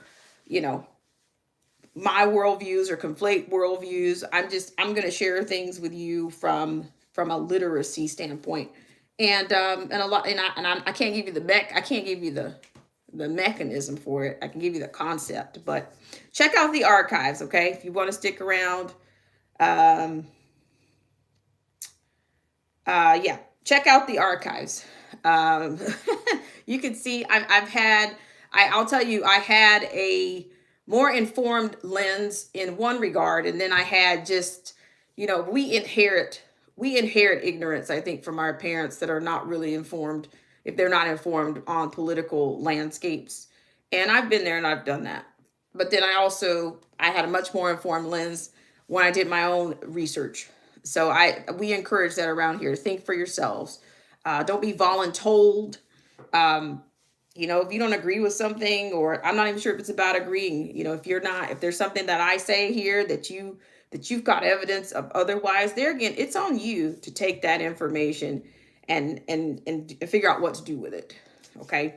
my worldviews or conflate worldviews. I'm going to share things with you from a literacy standpoint, and a lot, I can't give you I can't give you the mechanism for it. I can give you the concept, but check out the archives, okay? If you want to stick around, yeah, check out the archives. You can see I'll tell you, I had a more informed lens in one regard, and then I had just, we inherit ignorance, I think, from our parents that are not really informed, if they're not informed on political landscapes. And I've been there and I've done that. But then I had a much more informed lens when I did my own research. So we encourage that around here. Think for yourselves. Don't be voluntold. If you don't agree with something, or I'm not even sure if it's about agreeing, if there's something that I say here that you've got evidence of otherwise, there again, it's on you to take that information and figure out what to do with it. Okay.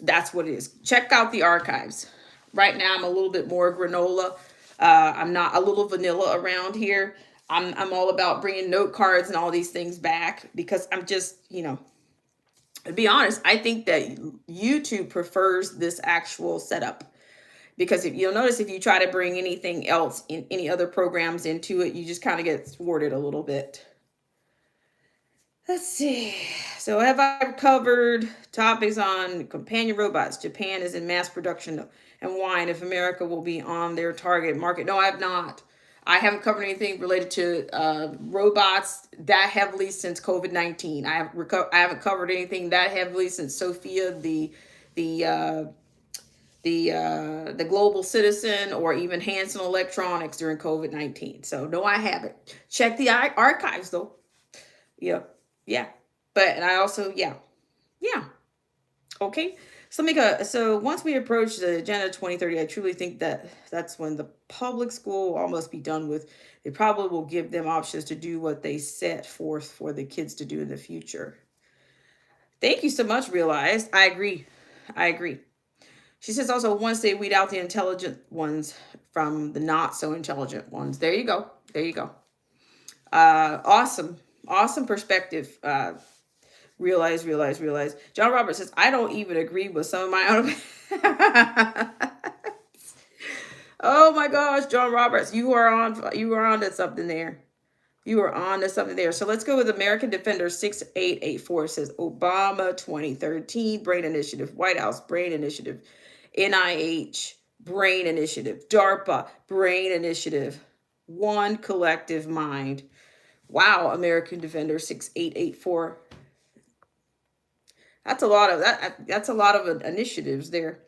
That's what it is. Check out the archives. Right now, I'm a little bit more granola. I'm not a little vanilla around here. I'm all about bringing note cards and all these things back, because I'm just, to be honest, I think that YouTube prefers this actual setup, because if you'll notice, if you try to bring anything else in any other programs into it, you just kind of get thwarted a little bit. Let's see. So have I covered topics on companion robots? Japan is in mass production, and why, and if America will be on their target market? No, I have not. I haven't covered anything related to robots that heavily since COVID-19. I haven't covered anything that heavily since Sophia, the global citizen, or even Hanson Electronics during COVID-19. So no, I haven't. Check the archives though. Yeah. And I also, yeah. Okay. So once we approach the Agenda 2030, I truly think that that's when the public school will almost be done with. They probably will give them options to do what they set forth for the kids to do in the future. Thank you so much, Realized. I agree. She says also, once they weed out the intelligent ones from the not so intelligent ones. There you go. Awesome perspective. Realize. John Roberts says, I don't even agree with some of my own. Oh my gosh, John Roberts, you are on to something there. So let's go with American Defender 6884. It says Obama 2013 Brain Initiative, White House Brain Initiative, NIH Brain Initiative, DARPA Brain Initiative, One Collective Mind. Wow, American Defender 6884. That's a lot of initiatives there.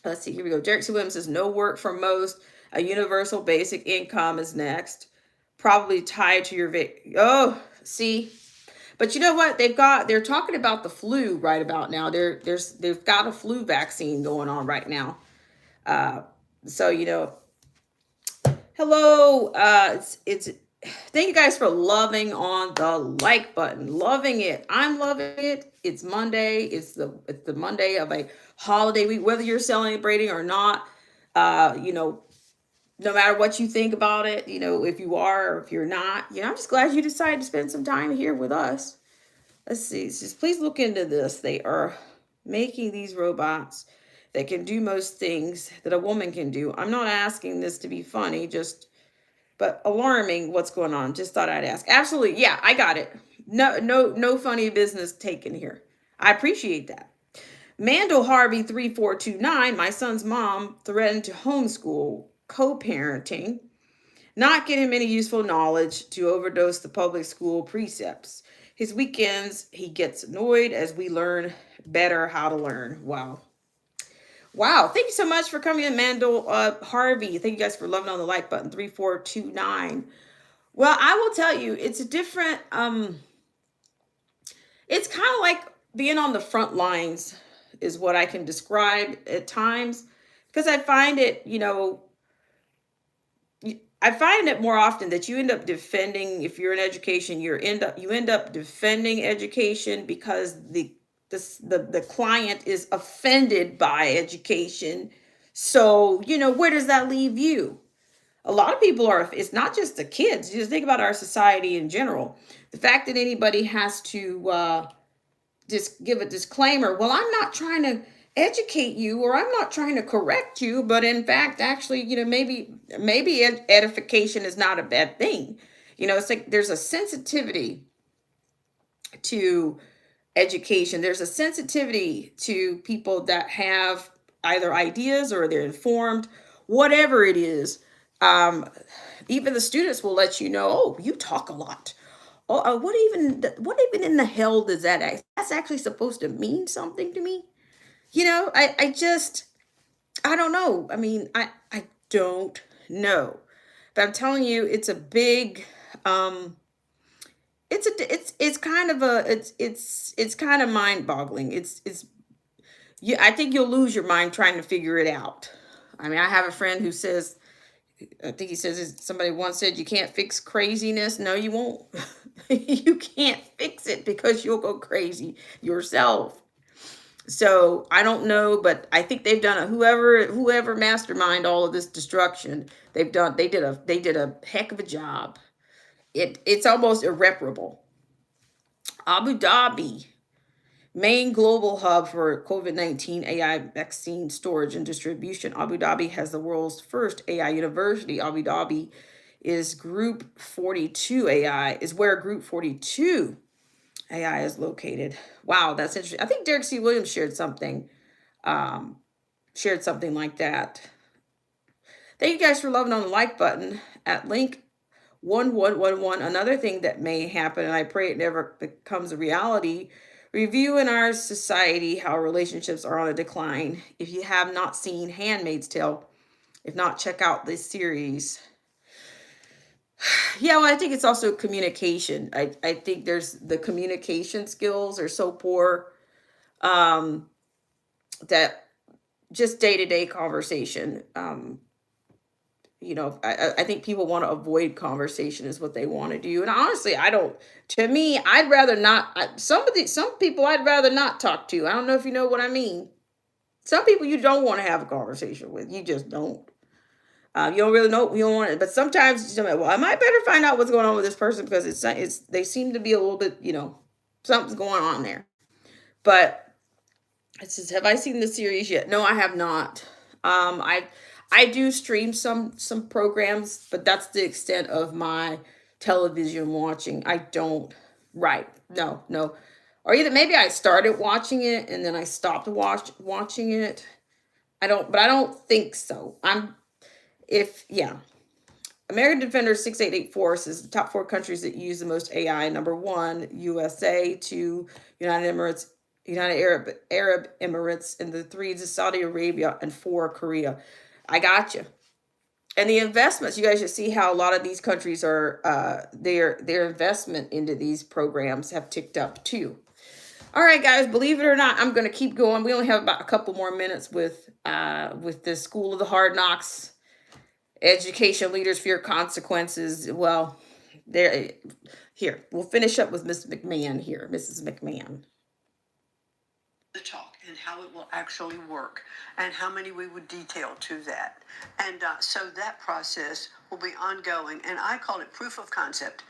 Let's see, here we go. Derek C. Williams says, no work for most. A universal basic income is next. Probably tied to your see. But you know what? They're talking about the flu right about now. They've got a flu vaccine going on right now. So hello. It's thank you guys for loving on the like button. Loving it. I'm loving it. It's Monday. It's the Monday of a holiday week, whether you're celebrating or not. You know, no matter what you think about it, you know, if you are or if you're not, you know, I'm just glad you decided to spend some time here with us. Let's see. It's just please look into this. They are making these robots that can do most things that a woman can do. I'm not asking this to be funny, just but alarming what's going on. Just thought I'd ask. Absolutely. Yeah, I got it. No funny business taken here. I appreciate that. Mandel Harvey 3429, my son's mom threatened to homeschool, co-parenting, not get him any useful knowledge to overdose the public school precepts. His weekends, he gets annoyed as we learn better how to learn. Wow. Wow. Thank you so much for coming in, Mandel Harvey. Thank you guys for loving on the like button, 3429. Well, I will tell you, it's a different, it's kind of like being on the front lines is what I can describe at times, because I find it, you know, I find it more often that you end up defending, if you're in education, you end up defending education because the client is offended by education. So, you know, where does that leave you? A lot of people are, it's not just the kids. You just think about our society in general. The fact that anybody has to just give a disclaimer, well, I'm not trying to educate you or I'm not trying to correct you, but in fact, actually, you know, maybe edification is not a bad thing. You know, it's like there's a sensitivity to education. There's a sensitivity to people that have either ideas or they're informed, whatever it is. Even the students will let you know, oh, you talk a lot. Oh, what even in the hell does that's actually supposed to mean something to me? You know, I don't know. I mean, I don't know. But I'm telling you, it's a big, it's kind of it's kind of mind boggling. Yeah, I think you'll lose your mind trying to figure it out. I mean, I have a friend who says, I think he says somebody once said you can't fix craziness. No, you won't. You can't fix it because you'll go crazy yourself. So I don't know, but I think they've done whoever mastermind all of this destruction. They did a heck of a job. It's almost irreparable. Abu Dhabi, main global hub for COVID-19 AI vaccine storage and distribution. Abu Dhabi has the world's first AI university. Abu Dhabi is Group 42 AI, is where Group 42 AI is located. Wow, that's interesting. I think Derek C. Williams shared something like that. Thank you guys for loving on the like button at link 1111. Another thing that may happen, and I pray it never becomes a reality, review in our society how relationships are on a decline. If you have not seen Handmaid's Tale, if not, check out this series. Yeah, well, I think it's also communication. I think there's the communication skills are so poor, that just day-to-day conversation. You know, I think people want to avoid conversation is what they want to do. And honestly, I don't, to me, I'd rather not, some people I'd rather not talk to. I don't know if you know what I mean. Some people you don't want to have a conversation with. You just don't. You don't really know, you don't want it. But sometimes, well, I might better find out what's going on with this person because they seem to be a little bit, you know, something's going on there. But it says, have I seen the series yet? No, I have not. I do stream some programs, but that's the extent of my television watching. I don't, right? No. Or either maybe I started watching it and then I stopped watching it. I don't think so. American Defender 688 says the top 4 countries that use the most AI. Number 1, USA. 2, United Arab Emirates, and the 3 is Saudi Arabia, and 4, Korea. I got you. And the investments, you guys should see how a lot of these countries are, their investment into these programs have ticked up too. All right, guys, believe it or not, I'm going to keep going. We only have about a couple more minutes with this School of the Hard Knocks. Education leaders fear consequences. Well, There, here, we'll finish up with Miss McMahon here, Mrs. McMahon. The talk and how it will actually work and how many we would detail to that. And so that process will be ongoing. And I call it proof of concept.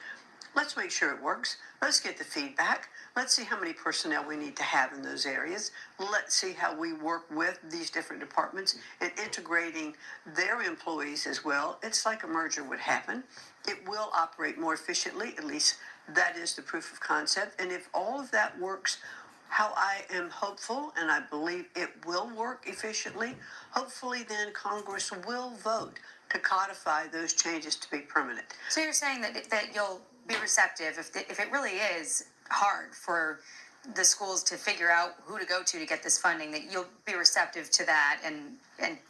Let's make sure it works. Let's get the feedback. Let's see how many personnel we need to have in those areas. Let's see how we work with these different departments and integrating their employees as well. It's like a merger would happen. It will operate more efficiently, at least that is the proof of concept. And if all of that works, how I am hopeful, and I believe it will work efficiently, hopefully then Congress will vote to codify those changes to be permanent. So you're saying that you'll be receptive if it really is hard for the schools to figure out who to go to get this funding, that you'll be receptive to that and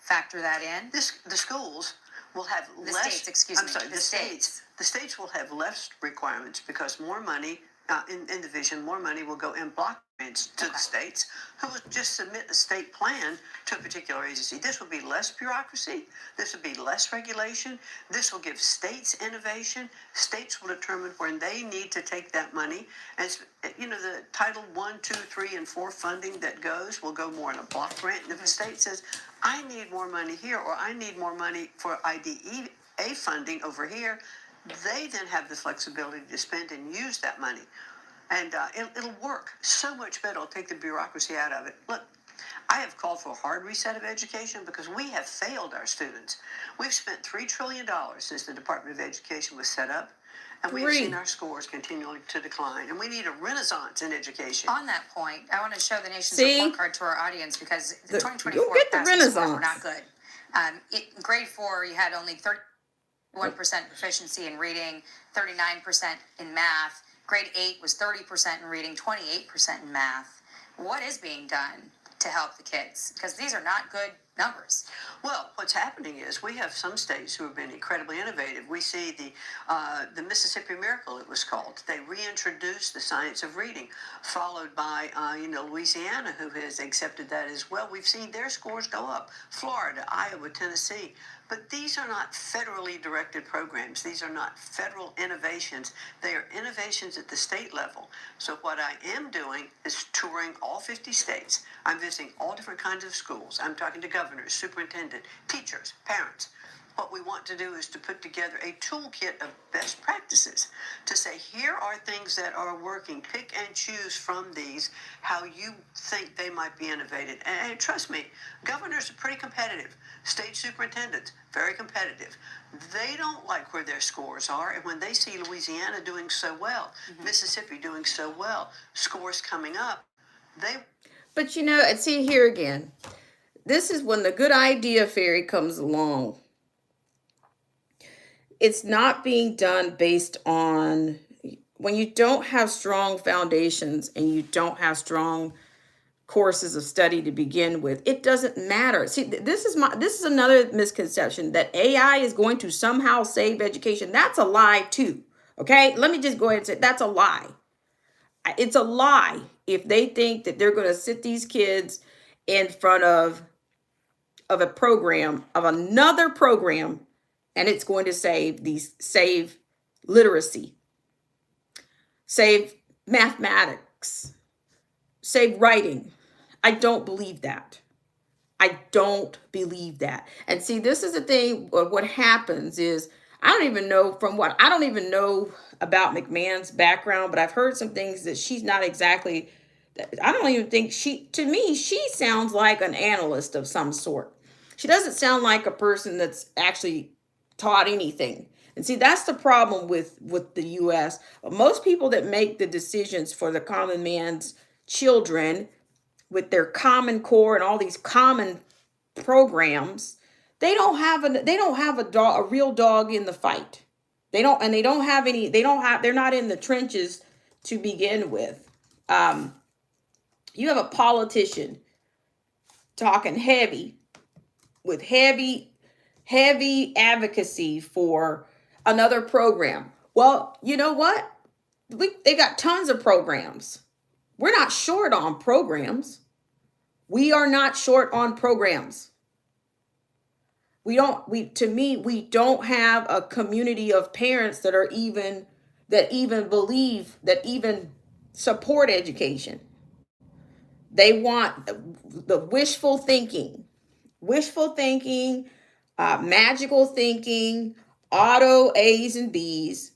factor that in? The schools will have The less. states, excuse I'm me, sorry, the states. The states will have less requirements because more money in the vision, more money will go in block grants to the states, who will just submit a state plan to a particular agency. This will be less bureaucracy. This will be less regulation. This will give states innovation. States will determine when they need to take that money. And you know, the Title 1, 2, 3, and 4 funding that goes will go more in a block grant. And if the state says, I need more money here, or I need more money for IDEA funding over here, they then have the flexibility to spend and use that money. And it'll work so much better. It'll take the bureaucracy out of it. Look, I have called for a hard reset of education because we have failed our students. We've spent $3 trillion since the Department of Education was set up, and we have seen our scores continually to decline. And we need a renaissance in education. On that point, I want to show the nation's See? report card to our audience because the You'll 2024 get the passing scores were renaissance. not good. Grade 4, you had only 31% proficiency in reading, 39% in math. Grade 8 was 30% in reading, 28% in math. What is being done to help the kids? Because these are not good numbers. Well, what's happening is we have some states who have been incredibly innovative. We see the Mississippi Miracle, it was called. They reintroduced the science of reading, followed by Louisiana, who has accepted that as well. We've seen their scores go up. Florida, Iowa, Tennessee. But these are not federally directed programs. These are not federal innovations. They are innovations at the state level. So what I am doing is touring all 50 states. I'm visiting all different kinds of schools. I'm talking to governors, superintendent, teachers, parents. What we want to do is to put together a toolkit of best practices to say, here are things that are working. Pick and choose from these how you think they might be innovated. And trust me, governors are pretty competitive. State superintendents, very competitive. They don't like where their scores are. And when they see Louisiana doing so well, Mississippi doing so well, scores coming up, they... But you know, see here again, this is when the good idea fairy comes along. It's not being done based on, when you don't have strong foundations and you don't have strong courses of study to begin with, it doesn't matter. See, this is another misconception that AI is going to somehow save education. That's a lie too. Okay, let me just go ahead and say that's a lie. It's a lie if they think that they're going to sit these kids in front of a program, of another program, and it's going to save literacy, save mathematics, save writing. I don't believe that. I don't believe that. And see, this is the thing. What happens is, I don't even know about McMahon's background, but I've heard some things that she's not exactly, I don't even think to me, she sounds like an analyst of some sort. She doesn't sound like a person that's actually taught anything. And see, that's the problem with the U.S. Most people that make the decisions for the common man's children with their Common Core and all these common programs, they're not real dog in the fight. They're not in the trenches to begin with. You have a politician talking heavy with heavy advocacy for another program. Well, you know what? They got tons of programs. We're not short on programs. We are not short on programs. We don't have a community of parents that are even that even believe, that even support education. They want the wishful thinking, magical thinking, auto A's and B's.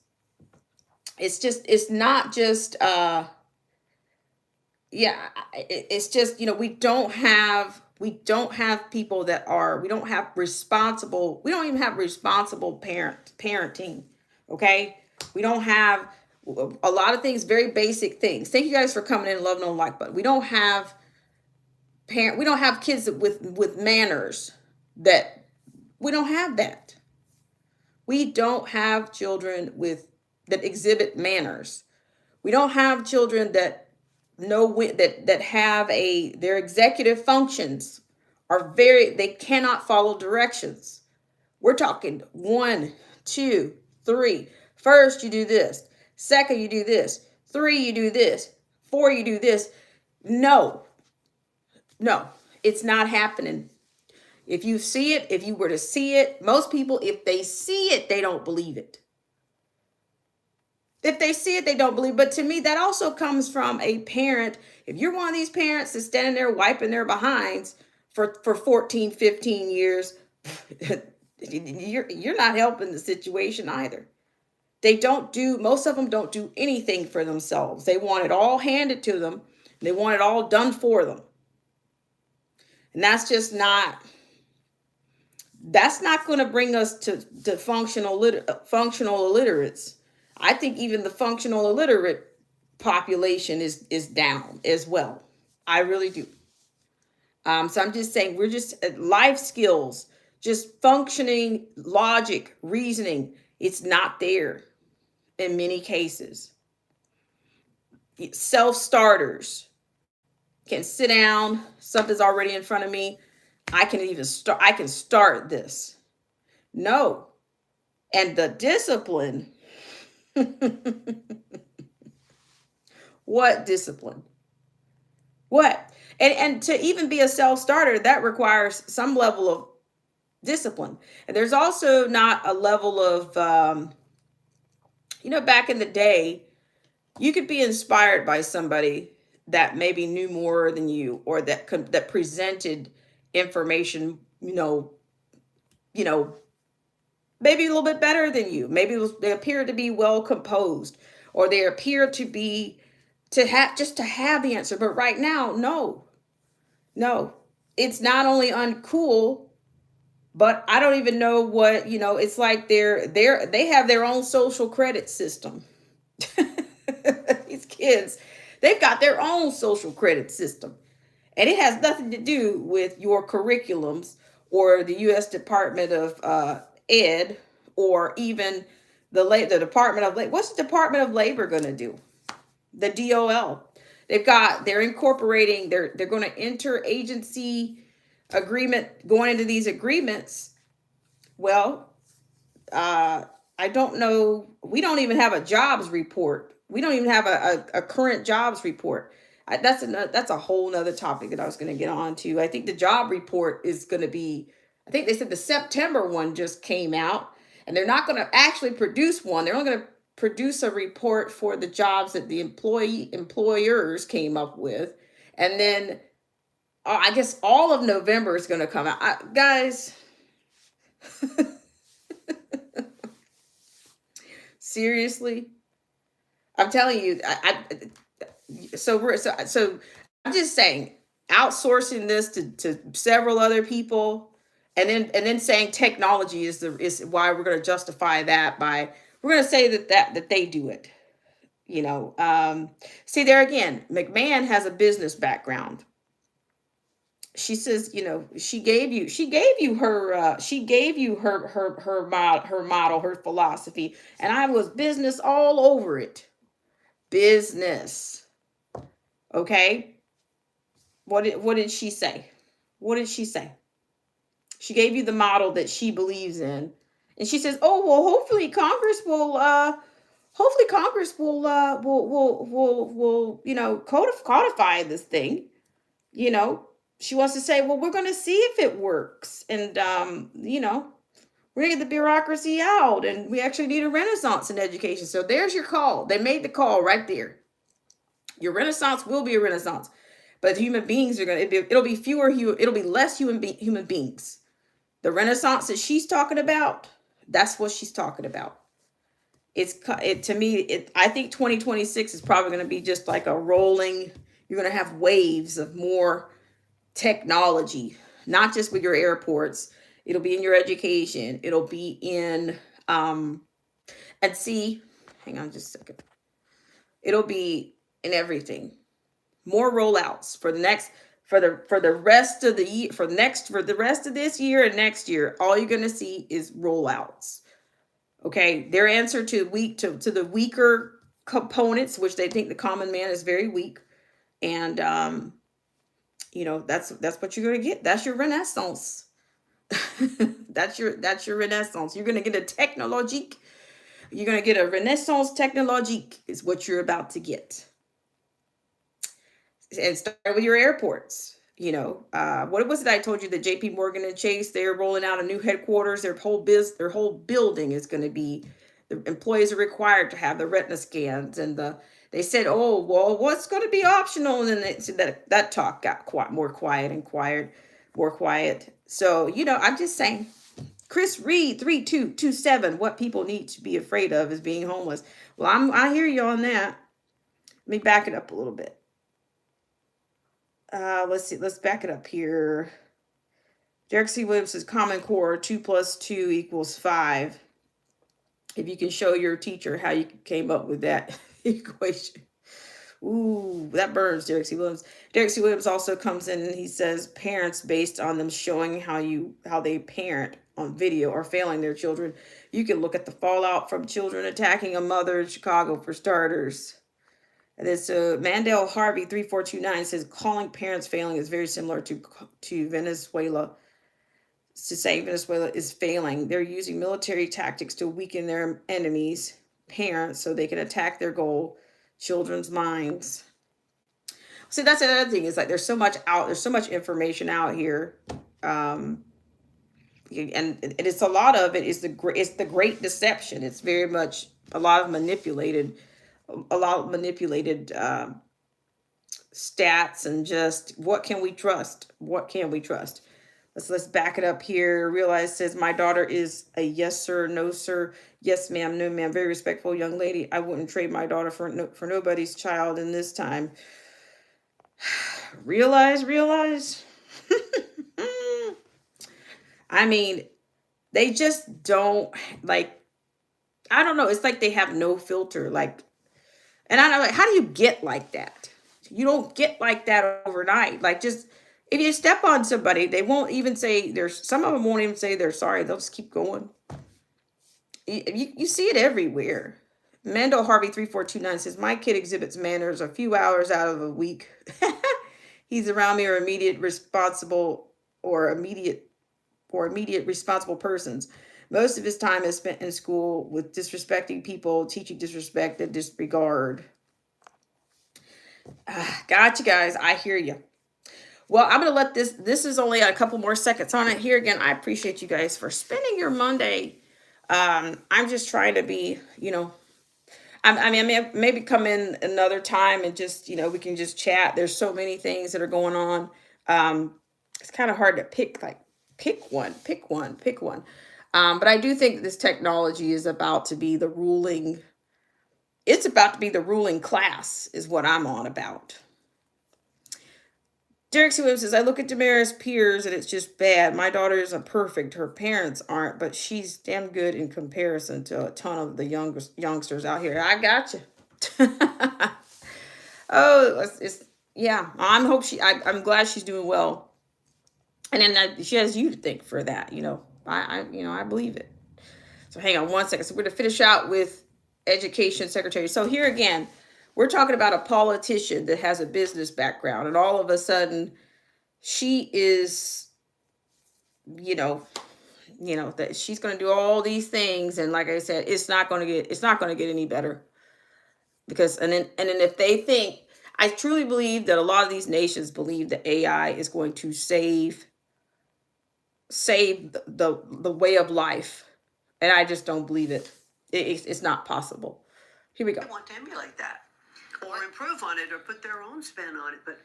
It's not just, yeah, it's just, we don't have people that are, we don't have responsible, we don't even have responsible parenting. Okay. We don't have a lot of things, very basic things. Thank you guys for coming in, love, no like, but we don't have we don't have kids with manners. That we don't have that. We don't have children that exhibit manners. We don't have children that that have their executive functions are they cannot follow directions. We're talking 1, 2, 3. First, you do this. Second, you do this. 3, you do this. 4, you do this. No, it's not happening. If you see it, if you were to see it, most people, if they see it, they don't believe it. If they see it, they don't believe. But to me, that also comes from a parent. If you're one of these parents that's standing there wiping their behinds for 14, 15 years, you're not helping the situation either. Most of them don't do anything for themselves. They want it all handed to them. They want it all done for them. And that's not going to bring us to functional illiterates. I think even the functional illiterate population is down as well. I really do. So I'm just saying, we're just life skills, just functioning, logic, reasoning. It's not there in many cases. Self-starters can sit down. Something's already in front of me. I can start this. No. And the discipline. What discipline? What? And to even be a self-starter, that requires some level of discipline. And there's also not a level of, back in the day, you could be inspired by somebody that maybe knew more than you, or that presented information, maybe a little bit better than you. Maybe they appeared to be well composed, or they appear to have the answer. But right now, no, it's not only uncool, but I don't even know what, it's like they have their own social credit system. These kids, they've got their own social credit system, and it has nothing to do with your curriculums or the U.S. Department of Ed, or even the Department of Labor. What's the Department of Labor going to do? The DOL. They're incorporating, they're going to enter agency agreement, going into these agreements. Well, I don't know. We don't even have a jobs report. We don't even have a current jobs report. That's a whole nother topic that I was going to get on to. I think the job report is going to be, I think they said the September one just came out, and they're not going to actually produce one. They're only going to produce a report for the jobs that the employers came up with. And then I guess all of November is going to come out. Guys, seriously, I'm telling you, so I'm just saying, outsourcing this to several other people, and then saying technology is why we're going to justify that by, we're going to say that they do it. See, there again, McMahon has a business background. She says, she gave you her model, her philosophy, and I was business all over it. Business. Okay. What did she say? What did she say? She gave you the model that she believes in. And she says, "Oh, well, hopefully Congress will codify this thing." She wants to say, "Well, we're going to see if it works." And We're gonna get the bureaucracy out, and we actually need a renaissance in education. So there's your call. They made the call right there. Your renaissance will be a renaissance, but human beings are gonna. It'll be fewer. It'll be less human beings. The renaissance that she's talking about, that's what she's talking about. To me. I think 2026 is probably going to be just like a rolling. You're going to have waves of more technology, not just with your airports. It'll be in your education. It'll be in and see. Hang on just a second. It'll be in everything. More rollouts for the next for the rest of the year for the rest of this year and next year. All you're going to see is rollouts. Okay, their answer to the weaker components, which they think the common man is very weak, and that's what you're gonna get. That's your renaissance. that's your renaissance. You're gonna get a technologique. You're gonna get a renaissance technologique is what you're about to get. And start with your airports. What was it I told you that JP Morgan and Chase, they're rolling out a new headquarters. Their whole building is going to be, the employees are required to have the retina scans, and they said, oh, well, what's going to be optional? And then that talk got more quiet. So, I'm just saying, Chris Reed 3227, what people need to be afraid of is being homeless. Well, I hear you on that. Let me back it up a little bit. Let's see. Let's back it up here. Derek C. Williams says Common Core 2 + 2 = 5. If you can show your teacher how you came up with that equation. Ooh, that burns, Derek C. Williams. Derek C. Williams also comes in and he says parents, based on them showing how they parent on video, are failing their children. You can look at the fallout from children attacking a mother in Chicago, for starters. And then so Mandel Harvey 3429 says calling parents failing is very similar to Venezuela. To say Venezuela is failing, they're using military tactics to weaken their enemies, parents, so they can attack their goal, children's minds. See, that's another thing, is like there's so much information out here, and it's a lot of it is the great deception. It's very much a lot of manipulated stats, and just what can we trust? Let's back it up here. Realize says my daughter is a yes sir, no sir, yes ma'am, no ma'am, very respectful young lady. I wouldn't trade my daughter for nobody's child in this time. Realize. I mean, they just don't, like, I don't know. It's like they have no filter. Like, and I know, like, how do you get like that? You don't get like that overnight. Like, just if you step on somebody, they won't even say some of them won't even say they're sorry. They'll just keep going. You see it everywhere. Mando Harvey 3429 says my kid exhibits manners a few hours out of a week. He's around me or immediate responsible responsible persons. Most of his time is spent in school with disrespecting people, teaching disrespect and disregard. Gotcha, guys. I hear you. Well, I'm going to let this is only a couple more seconds on it. Here again, I appreciate you guys for spending your Monday. I'm just trying to be, I mean, maybe come in another time and just, we can just chat. There's so many things that are going on. It's kind of hard to pick one. But I do think this technology is about to be the ruling. It's about to be the ruling class is what I'm on about. Derek C. Williams says, I look at Tamara's peers and it's just bad. My daughter isn't perfect. Her parents aren't, but she's damn good in comparison to a ton of the youngsters out here. I got you. I'm glad she's doing well. And then she has you to thank for that. I believe it. So hang on one second. So we're going to finish out with Education Secretary. So here again, we're talking about a politician that has a business background, and all of a sudden she is, that she's going to do all these things. And like I said, it's not going to get any better, because, and then if they think, I truly believe that a lot of these nations believe that AI is going to save the way of life. And I just don't believe it. It's not possible. Here we go. They want to emulate that or improve on it or put their own spin on it, but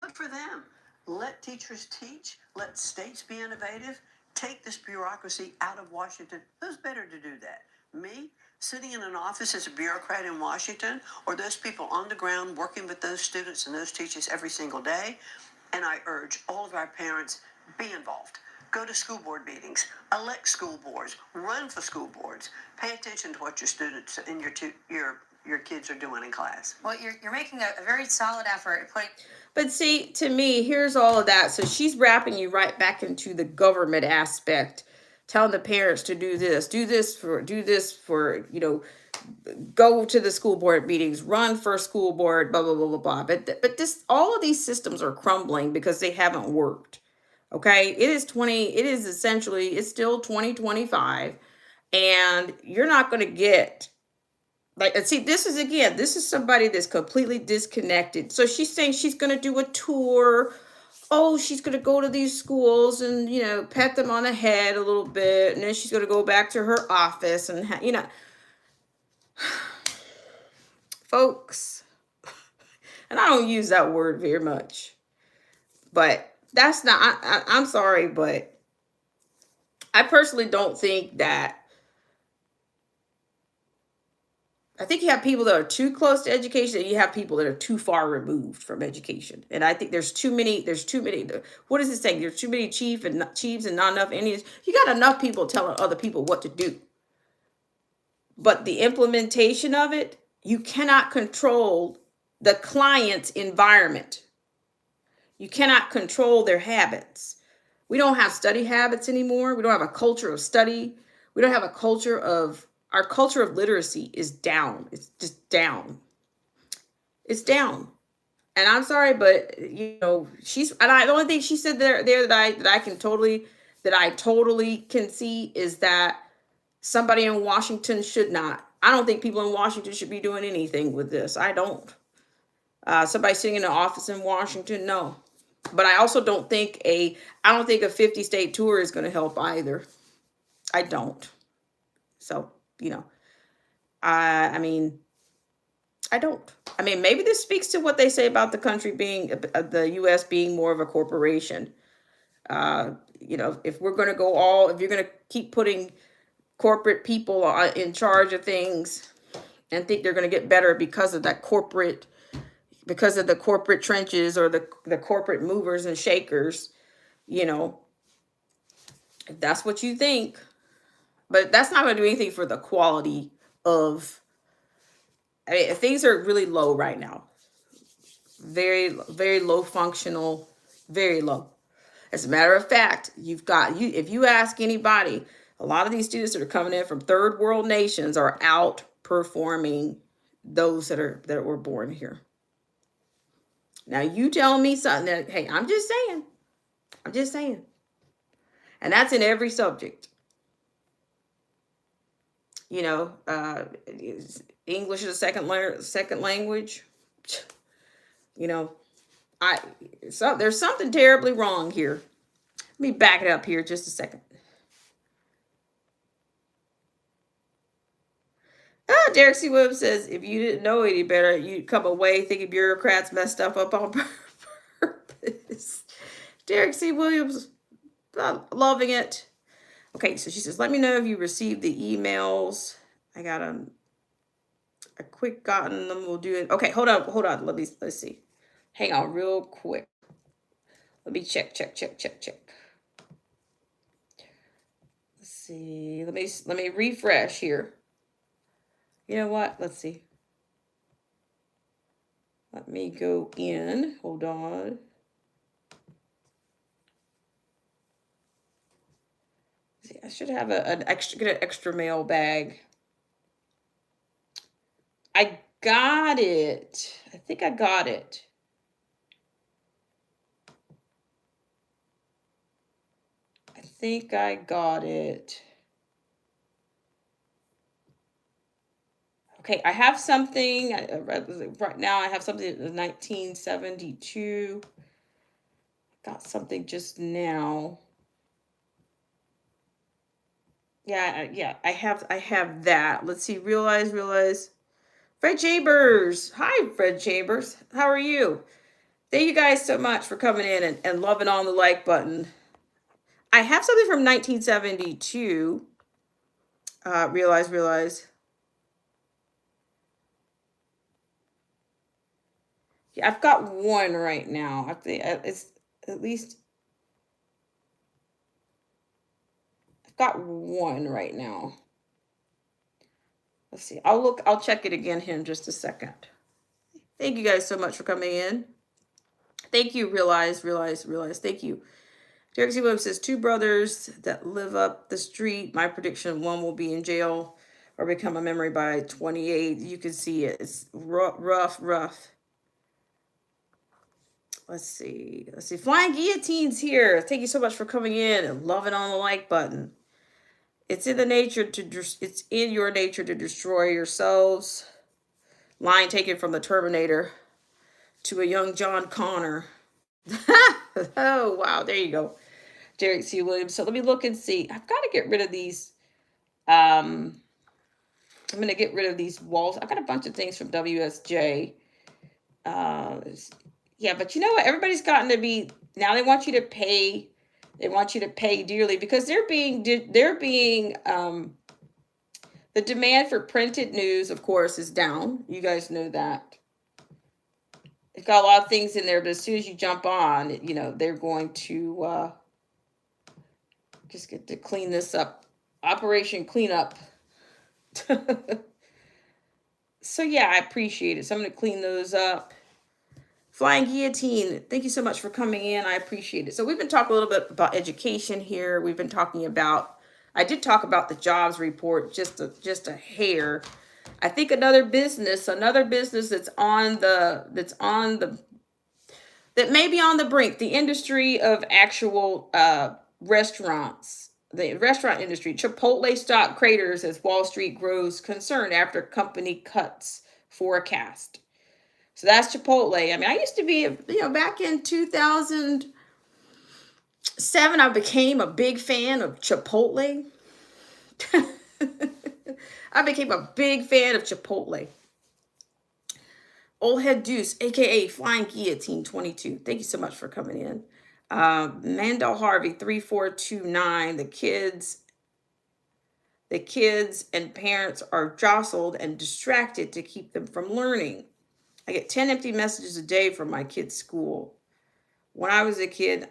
good for them. Let teachers teach, let states be innovative, take this bureaucracy out of Washington. Who's better to do that? Me, sitting in an office as a bureaucrat in Washington, or those people on the ground working with those students and those teachers every single day? And I urge all of our parents, be involved. Go to school board meetings, elect school boards, run for school boards, pay attention to what your students and your kids are doing in class. Well, you're making a very solid effort at putting. But see, to me, here's all of that. So she's wrapping you right back into the government aspect, telling the parents to do this for, go to the school board meetings, run for school board, blah, blah, blah, blah, blah. But all of these systems are crumbling because they haven't worked. Okay. It's still 2025, and you're not going to get, see, this is somebody that's completely disconnected. So she's saying she's going to do a tour. Oh, she's going to go to these schools and, pet them on the head a little bit. And then she's going to go back to her office and, folks, and I don't use that word very much, but that's not, I'm sorry, but I personally don't think that. I think you have people that are too close to education, and you have people that are too far removed from education. And I think there's too many, what is it saying? There's too many chiefs and not enough Indians. You got enough people telling other people what to do. But the implementation of it, you cannot control the client's environment. You cannot control their habits. We don't have study habits anymore. We don't have a culture of study. We don't have a culture of, our culture of literacy is down. It's just down. It's down. And I'm sorry, but the only thing she said there that I totally can see is that somebody in Washington should not. I don't think people in Washington should be doing anything with this. I don't. Somebody sitting in an office in Washington, no. But I also don't think a 50-state tour is going to help either. I don't. So, I don't. Maybe this speaks to what they say about the country being, the U.S. being more of a corporation. If we're going to if you're going to keep putting corporate people in charge of things and think they're going to get better because of the corporate trenches or the corporate movers and shakers, if that's what you think. But that's not going to do anything for the quality of, things are really low right now. Very, very low functional, very low. As a matter of fact, if you ask anybody, a lot of these students that are coming in from third world nations are outperforming those that were born here. Now you tell me something that, hey, I'm just saying. And that's in every subject. English is a second language. There's something terribly wrong here. Let me back it up here just a second. Derek C. Williams says, if you didn't know any better, you'd come away thinking bureaucrats messed stuff up on purpose. Derek C. Williams, loving it. Okay, so she says, let me know if you received the emails. I got a quick gotten them. We'll do it. Okay, hold on. Let's see. Hang on real quick. Let me check. Let's see. Let me refresh here. You know what? Let's see. Let me go in. Hold on. See, I should have an extra mail bag. I got it. I think I got it. Okay, I have something. Right now, I have something in 1972. Got something just now. Yeah, I have that. Let's see. Realize. Fred Chambers. Hi, Fred Chambers. How are you? Thank you guys so much for coming in and loving on the like button. I have something from 1972. Realize. Yeah, I've got one right now. I think it's at least I've got one right now. Let's see. I'll check it again here in just a second. Thank you guys so much for coming in. Thank you, realize. Thank you. Derek C. Williams says, two brothers that live up the street. My prediction, one will be in jail or become a memory by 28. You can see it. It's rough. Let's see. Flying Guillotine's here. Thank you so much for coming in and loving on the like button. It's in your nature to destroy yourselves. Line taken from the Terminator to a young John Connor. Oh, wow. There you go. Derek C. Williams. So let me look and see. I've got to get rid of these. I'm going to get rid of these walls. I've got a bunch of things from WSJ. Yeah, but you know what? Everybody's gotten to be, now they want you to pay. They want you to pay dearly because the demand for printed news, of course, is down. You guys know that. It's got a lot of things in there, but as soon as you jump on, they're going to just get to clean this up. Operation Cleanup. So yeah, I appreciate it. So I'm going to clean those up. Flying Guillotine, thank you so much for coming in. I appreciate it. So we've been talking a little bit about education here. We've been talking about, I did talk about the jobs report, just a hair. I think another business that may be on the brink, the industry of actual restaurants, the restaurant industry. Chipotle stock craters as Wall Street grows concern after company cuts forecast. So that's Chipotle. I mean, I used to be, back in 2007, I became a big fan of Chipotle. I became a big fan of Chipotle. Old Head Deuce, aka Flying Guillotine 22. Thank you so much for coming in. Mandel Harvey 3429. The kids and parents are jostled and distracted to keep them from learning. I get 10 empty messages a day from my kids' school. When I was a kid,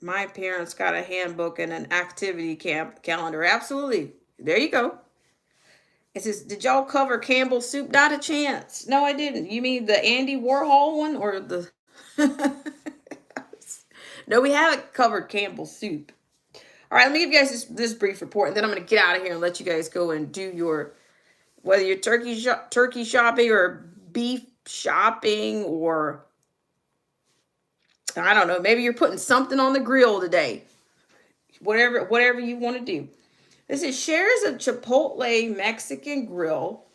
my parents got a handbook and an activity calendar. Absolutely. There you go. It says, did y'all cover Campbell's soup? Not a chance. No, I didn't. You mean the Andy Warhol one or the... No, we haven't covered Campbell's soup. All right, let me give you guys this brief report, and then I'm going to get out of here and let you guys go and do your... Whether you're turkey shopping or beef shopping or, I don't know, maybe you're putting something on the grill today. Whatever you want to do. This is shares of Chipotle Mexican Grill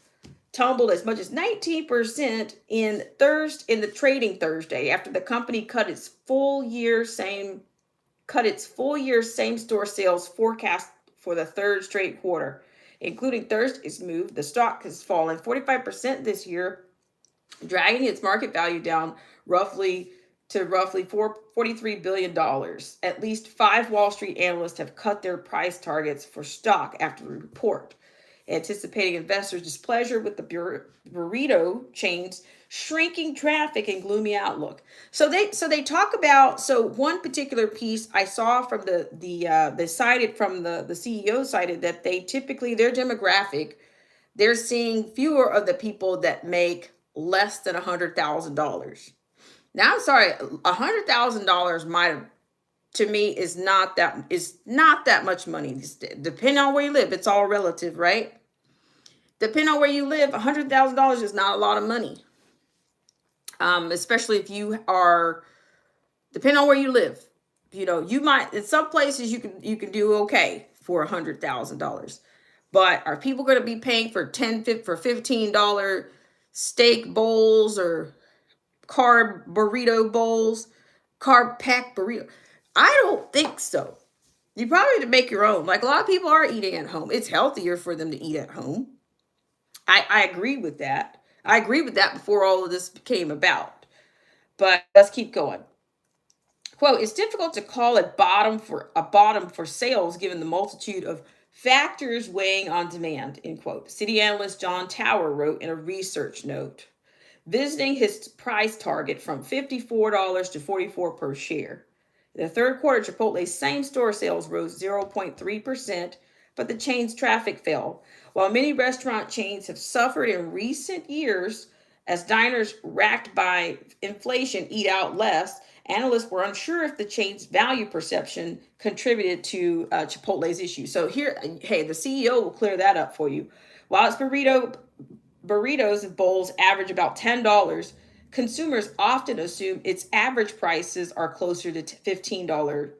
tumbled as much as 19% in the trading Thursday after the company cut its full year same store sales forecast for the third straight quarter. Including Thursday's move, the stock has fallen 45% this year, dragging its market value down roughly $43 billion. At least 5 Wall Street analysts have cut their price targets for stock after the report, anticipating investors' displeasure with the burrito chain's shrinking traffic and gloomy outlook. So they talk about, one particular piece I saw from the CEO cited that they typically, their demographic, they're seeing fewer of the people that make less than $100,000. Now I'm sorry, $100,000 to me is not that much money. Depending on where you live, it's all relative, right? Depending on where you live, $100,000 is not a lot of money. Especially if you are, depending on where you live, you might, in some places you can do okay for $100,000, but are people going to be paying for $15 steak bowls or carb burrito bowls, carb packed burrito? I don't think so. You probably need to make your own. Like a lot of people are eating at home. It's healthier for them to eat at home. I agree with that. I agree with that before all of this came about. But let's keep going. Quote, it's difficult to call a bottom for sales given the multitude of factors weighing on demand, end quote. City analyst John Tower wrote in a research note, visiting his price target from $54 to $44 per share. In the third quarter, Chipotle's same-store sales rose 0.3%, but the chain's traffic fell. While many restaurant chains have suffered in recent years as diners racked by inflation eat out less, analysts were unsure if the chain's value perception contributed to Chipotle's issue. So here, hey, the CEO will clear that up for you. While its burritos and bowls average about $10, consumers often assume its average prices are closer to $15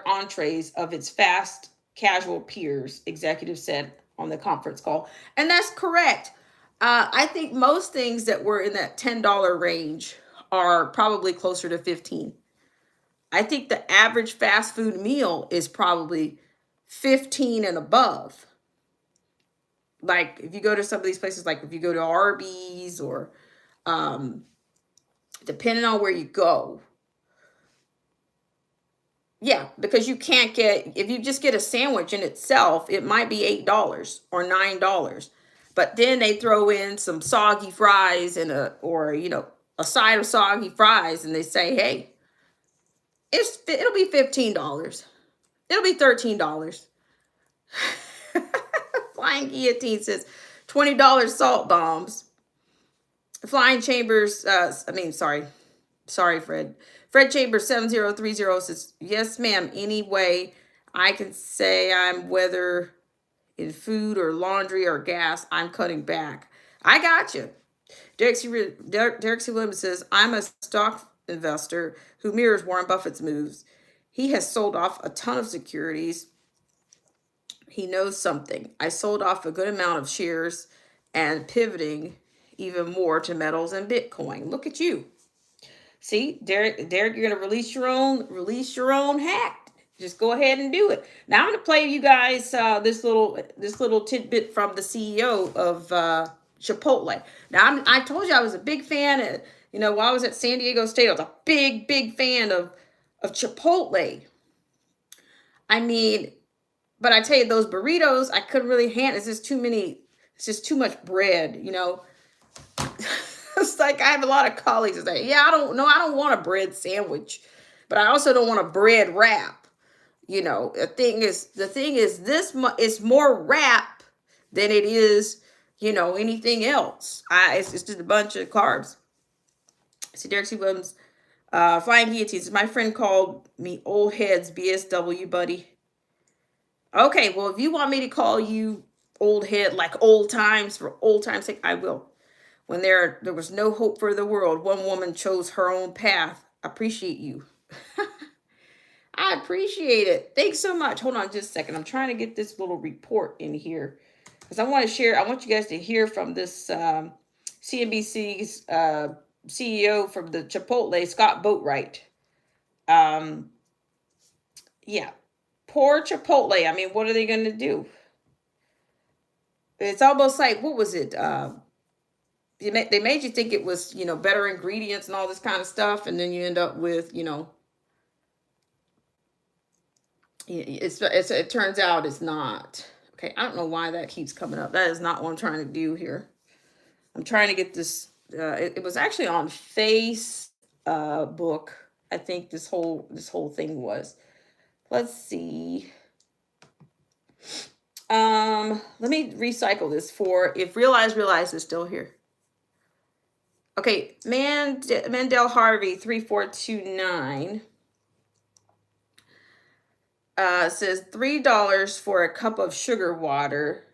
entrees of its fast casual peers, executives said on the conference call. And that's correct. I think most things that were in that $10 range are probably closer to 15. I think the average fast food meal is probably 15 and above. Like if you go to some of these places, like if you go to Arby's or depending on where you go. Yeah, because you can't get, if you just get a sandwich in itself, it might be $8 or $9. But then they throw in some soggy fries and a side of soggy fries, and they say, hey, it'll be $15. It'll be $13. Flying Guillotine says $20 salt bombs. Flying Chambers, sorry, Fred. Fred Chambers 7030 says, yes, ma'am. Anyway, I can say I'm whether in food or laundry or gas, I'm cutting back. I got you. Derek C. Williams says, I'm a stock investor who mirrors Warren Buffett's moves. He has sold off a ton of securities. He knows something. I sold off a good amount of shares and pivoting even more to metals and Bitcoin. Look at you. See, Derek, you're gonna release your own hack. Just go ahead and do it. Now I'm gonna play you guys this little tidbit from the CEO of Chipotle. Now I told you I was a big fan. While I was at San Diego State, I was a big fan of Chipotle. I mean, but I tell you, those burritos, I couldn't really handle. It's just too much bread, It's like I have a lot of colleagues that say, yeah, I don't want a bread sandwich, but I also don't want a bread wrap. The thing is this it's more wrap than it is, anything else. It's just a bunch of carbs. See, Derek C. Williams, Flying Guillotines. My friend called me old heads, BSW, buddy. Okay, well, if you want me to call you old head, like old times for old times' sake, I will. When there was no hope for the world, one woman chose her own path. Appreciate you. I appreciate it. Thanks so much. Hold on just a second. I'm trying to get this little report in here because I want you guys to hear from this CNBC's CEO from the Chipotle, Scott Boatwright. Yeah. Poor Chipotle. I mean, what are they going to do? It's almost like, what was it? They made you think it was, better ingredients and all this kind of stuff. And then you end up with, it turns out it's not. Okay, I don't know why that keeps coming up. That is not what I'm trying to do here. I'm trying to get this. It was actually on Facebook. I think this whole thing was. Let's see. Let me recycle this for if Realize is still here. Okay, Mandel Harvey 3429 says $3 for a cup of sugar water.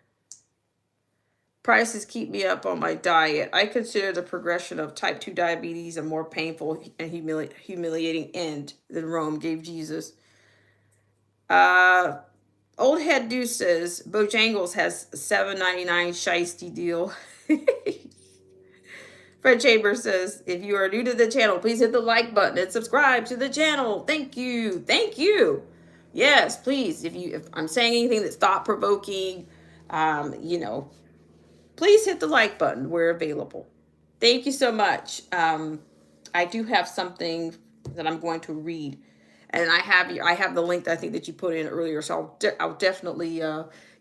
Prices keep me up on my diet. I consider the progression of type 2 diabetes a more painful and humiliating end than Rome gave Jesus. Old Head Deuce says Bojangles has $7.99 shiesty deal. Fred Chambers says, if you are new to the channel, please hit the like button and subscribe to the channel. Thank you. Yes, please. If I'm saying anything that's thought provoking, you know, please hit the like button. We're available. Thank you so much. I do have something that I'm going to read, and I have the link that I think that you put in earlier, so I'll definitely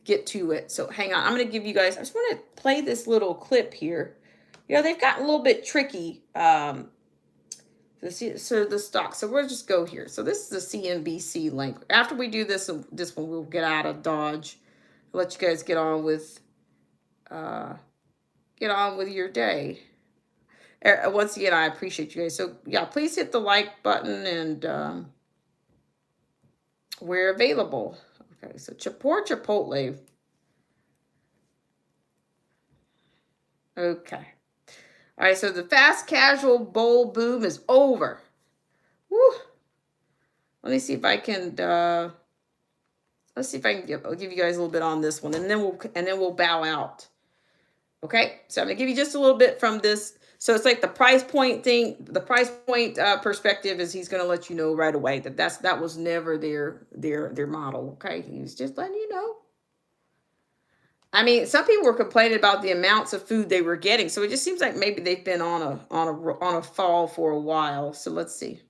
get to it. So hang on, I'm going to give you guys. I just want to play this little clip here. You know, they've gotten a little bit tricky. So the stock. So we'll just go here. So this is the CNBC link. After we do this one, we'll get out of Dodge. I'll let you guys get on with your day. Once again, I appreciate you guys. So yeah, please hit the like button, and we're available. Okay, so Chipotle. Okay. All right, so the fast casual bowl boom is over. Woo. Let me see if I can. Let's see if I can I'll give you guys a little bit on this one, and then we'll bow out. Okay, so I'm gonna give you just a little bit from this. So it's like the price point thing. The price point perspective is he's gonna let you know right away that was never their model. Okay, he's just letting you know. I mean, some people were complaining about the amounts of food they were getting, so it just seems like maybe they've been on a fall for a while. So let's see.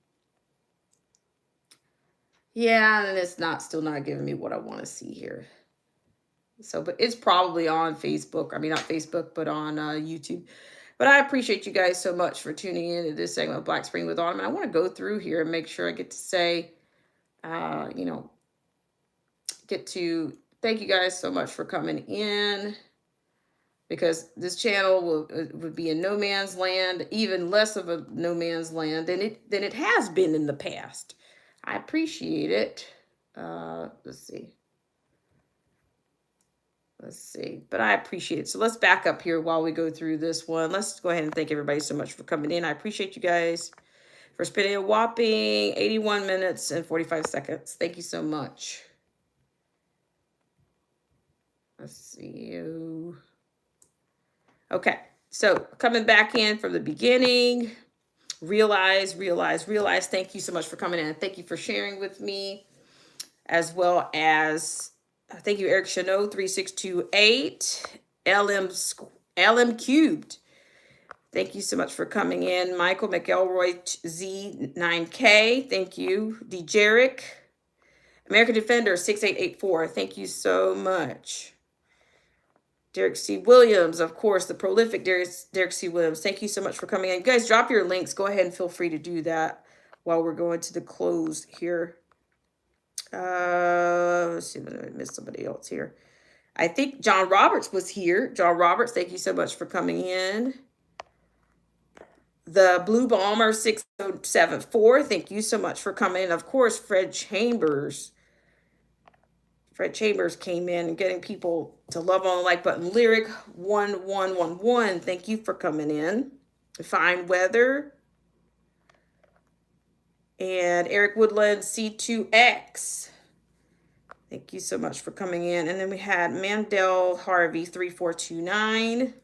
Yeah, and it's still not giving me what I want to see here. So, but it's probably on Facebook. I mean, not Facebook, but on YouTube. But I appreciate you guys so much for tuning in to this segment of Black Spring with Autumn. And I want to go through here and make sure I get to say, thank you guys so much for coming in, because this channel would be in no man's land, even less of a no man's land than it has been in the past. I appreciate it. Let's see, but I appreciate it. So let's back up here while we go through this one. Let's go ahead and thank everybody so much for coming in. I appreciate you guys for spending a whopping 81 minutes and 45 seconds. Thank you so much. Let's see you. Okay, so coming back in from the beginning, realize. Thank you so much for coming in. Thank you for sharing with me, as well as thank you, Eric Chanot 3628 LM Cubed. Thank you so much for coming in, Michael McElroy Z9K. Thank you, DeJerick, American Defender 6884. Thank you so much. Derek C. Williams, of course, the prolific Derek C. Williams. Thank you so much for coming in. You guys, drop your links. Go ahead and feel free to do that while we're going to the close here. Let's see if I missed somebody else here. I think John Roberts was here. John Roberts, thank you so much for coming in. The Blue Bomber 6074, thank you so much for coming in. Of course, Fred Chambers came in and getting people to love on the like button. Lyric 1111, thank you for coming in. Fine Weather. And Eric Woodland C2X. Thank you so much for coming in. And then we had Mandel Harvey 3429.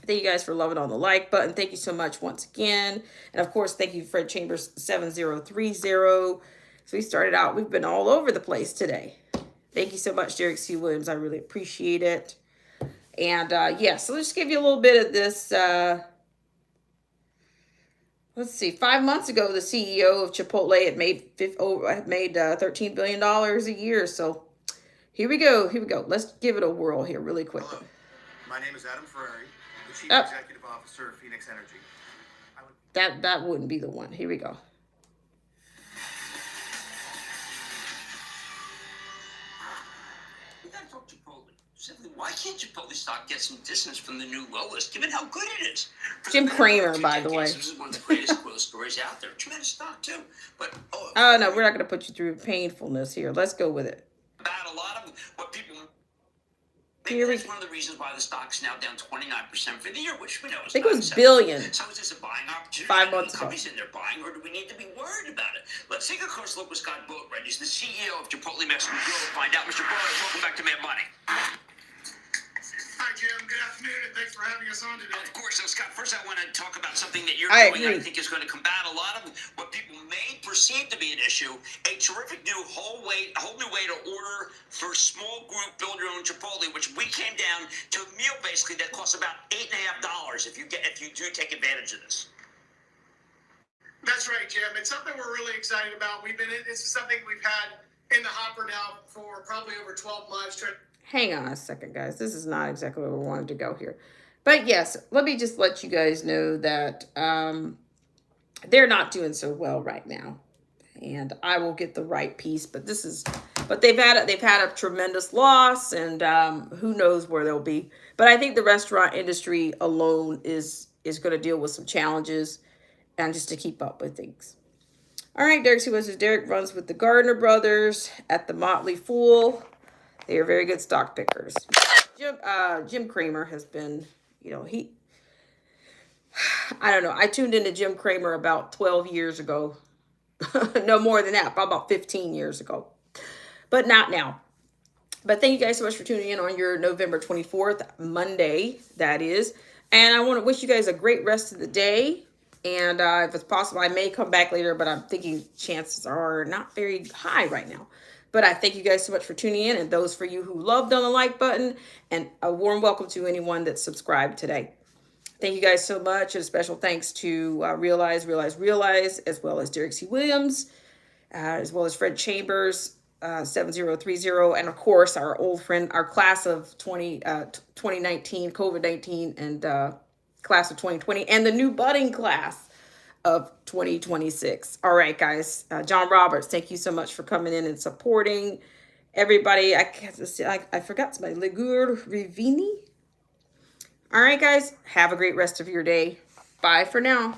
Thank you guys for loving on the like button. Thank you so much once again. And of course, thank you, Fred Chambers 7030. So we started out, we've been all over the place today. Thank you so much, Derek C. Williams. I really appreciate it. And so let's give you a little bit of this. Let's see. 5 months ago, the CEO of Chipotle had made $13 billion a year. So here we go. Let's give it a whirl here really quickly. Hello. My name is Adam Ferrari, the Chief Executive Officer of Phoenix Energy. That wouldn't be the one. Here we go. We gotta talk Chipotle. Simply, why can't Chipotle stock get some distance from the new lowest, given how good it is? Jim Cramer, by the way. This is one of the greatest growth stories out there. Tremendous stock, too. But oh, no, we're not going to put you through painfulness here. Let's go with it. About a lot of what people... Maybe that's one of the reasons why the stock's now down 29% for the year, which we know is I think it was billion. So is this a buying opportunity? 5 months ago. Companies in there buying, or do we need to be worried about it? Let's take a close look with Scott Boatwright. He's the CEO of Chipotle Mexican Grill. Find out, Mr. Boatwright. Welcome back to Mad Money. Hi, Jim. Good afternoon, and thanks for having us on today. Of course. So, Scott, first I want to talk about something that you're I doing agree. I think is going to combat a lot of what people may perceive to be an issue. A terrific new whole new way to order for small group build your own Chipotle, which we came down to a meal basically that costs about $8.50 if you do take advantage of this. That's right, Jim. It's something we're really excited about. This is something we've had in the hopper now for probably over 12 months. Hang on a second, guys. This is not exactly where we wanted to go here. But yes, let me just let you guys know that they're not doing so well right now. And I will get the right piece, but they've had a tremendous loss, and who knows where they'll be. But I think the restaurant industry alone is going to deal with some challenges, and just to keep up with things. All right, Derek C. West. Derek runs with the Gardner brothers at the Motley Fool. They are very good stock pickers. Jim Cramer has been, I don't know. I tuned into Jim Cramer about 12 years ago. No more than that, about 15 years ago. But not now. But thank you guys so much for tuning in on your November 24th, Monday, that is. And I want to wish you guys a great rest of the day. And if it's possible, I may come back later, but I'm thinking chances are not very high right now. But I thank you guys so much for tuning in, and those for you who loved on the like button, and a warm welcome to anyone that subscribed today. Thank you guys so much, and a special thanks to Realize, as well as Derek C. Williams, as well as Fred Chambers, 7030, and of course our old friend, our class of 2019, COVID-19, and class of 2020, and the new budding class of 2026. All right, guys. John Roberts, thank you so much for coming in and supporting everybody. I forgot somebody. Ligur Rivini. All right, guys. Have a great rest of your day. Bye for now.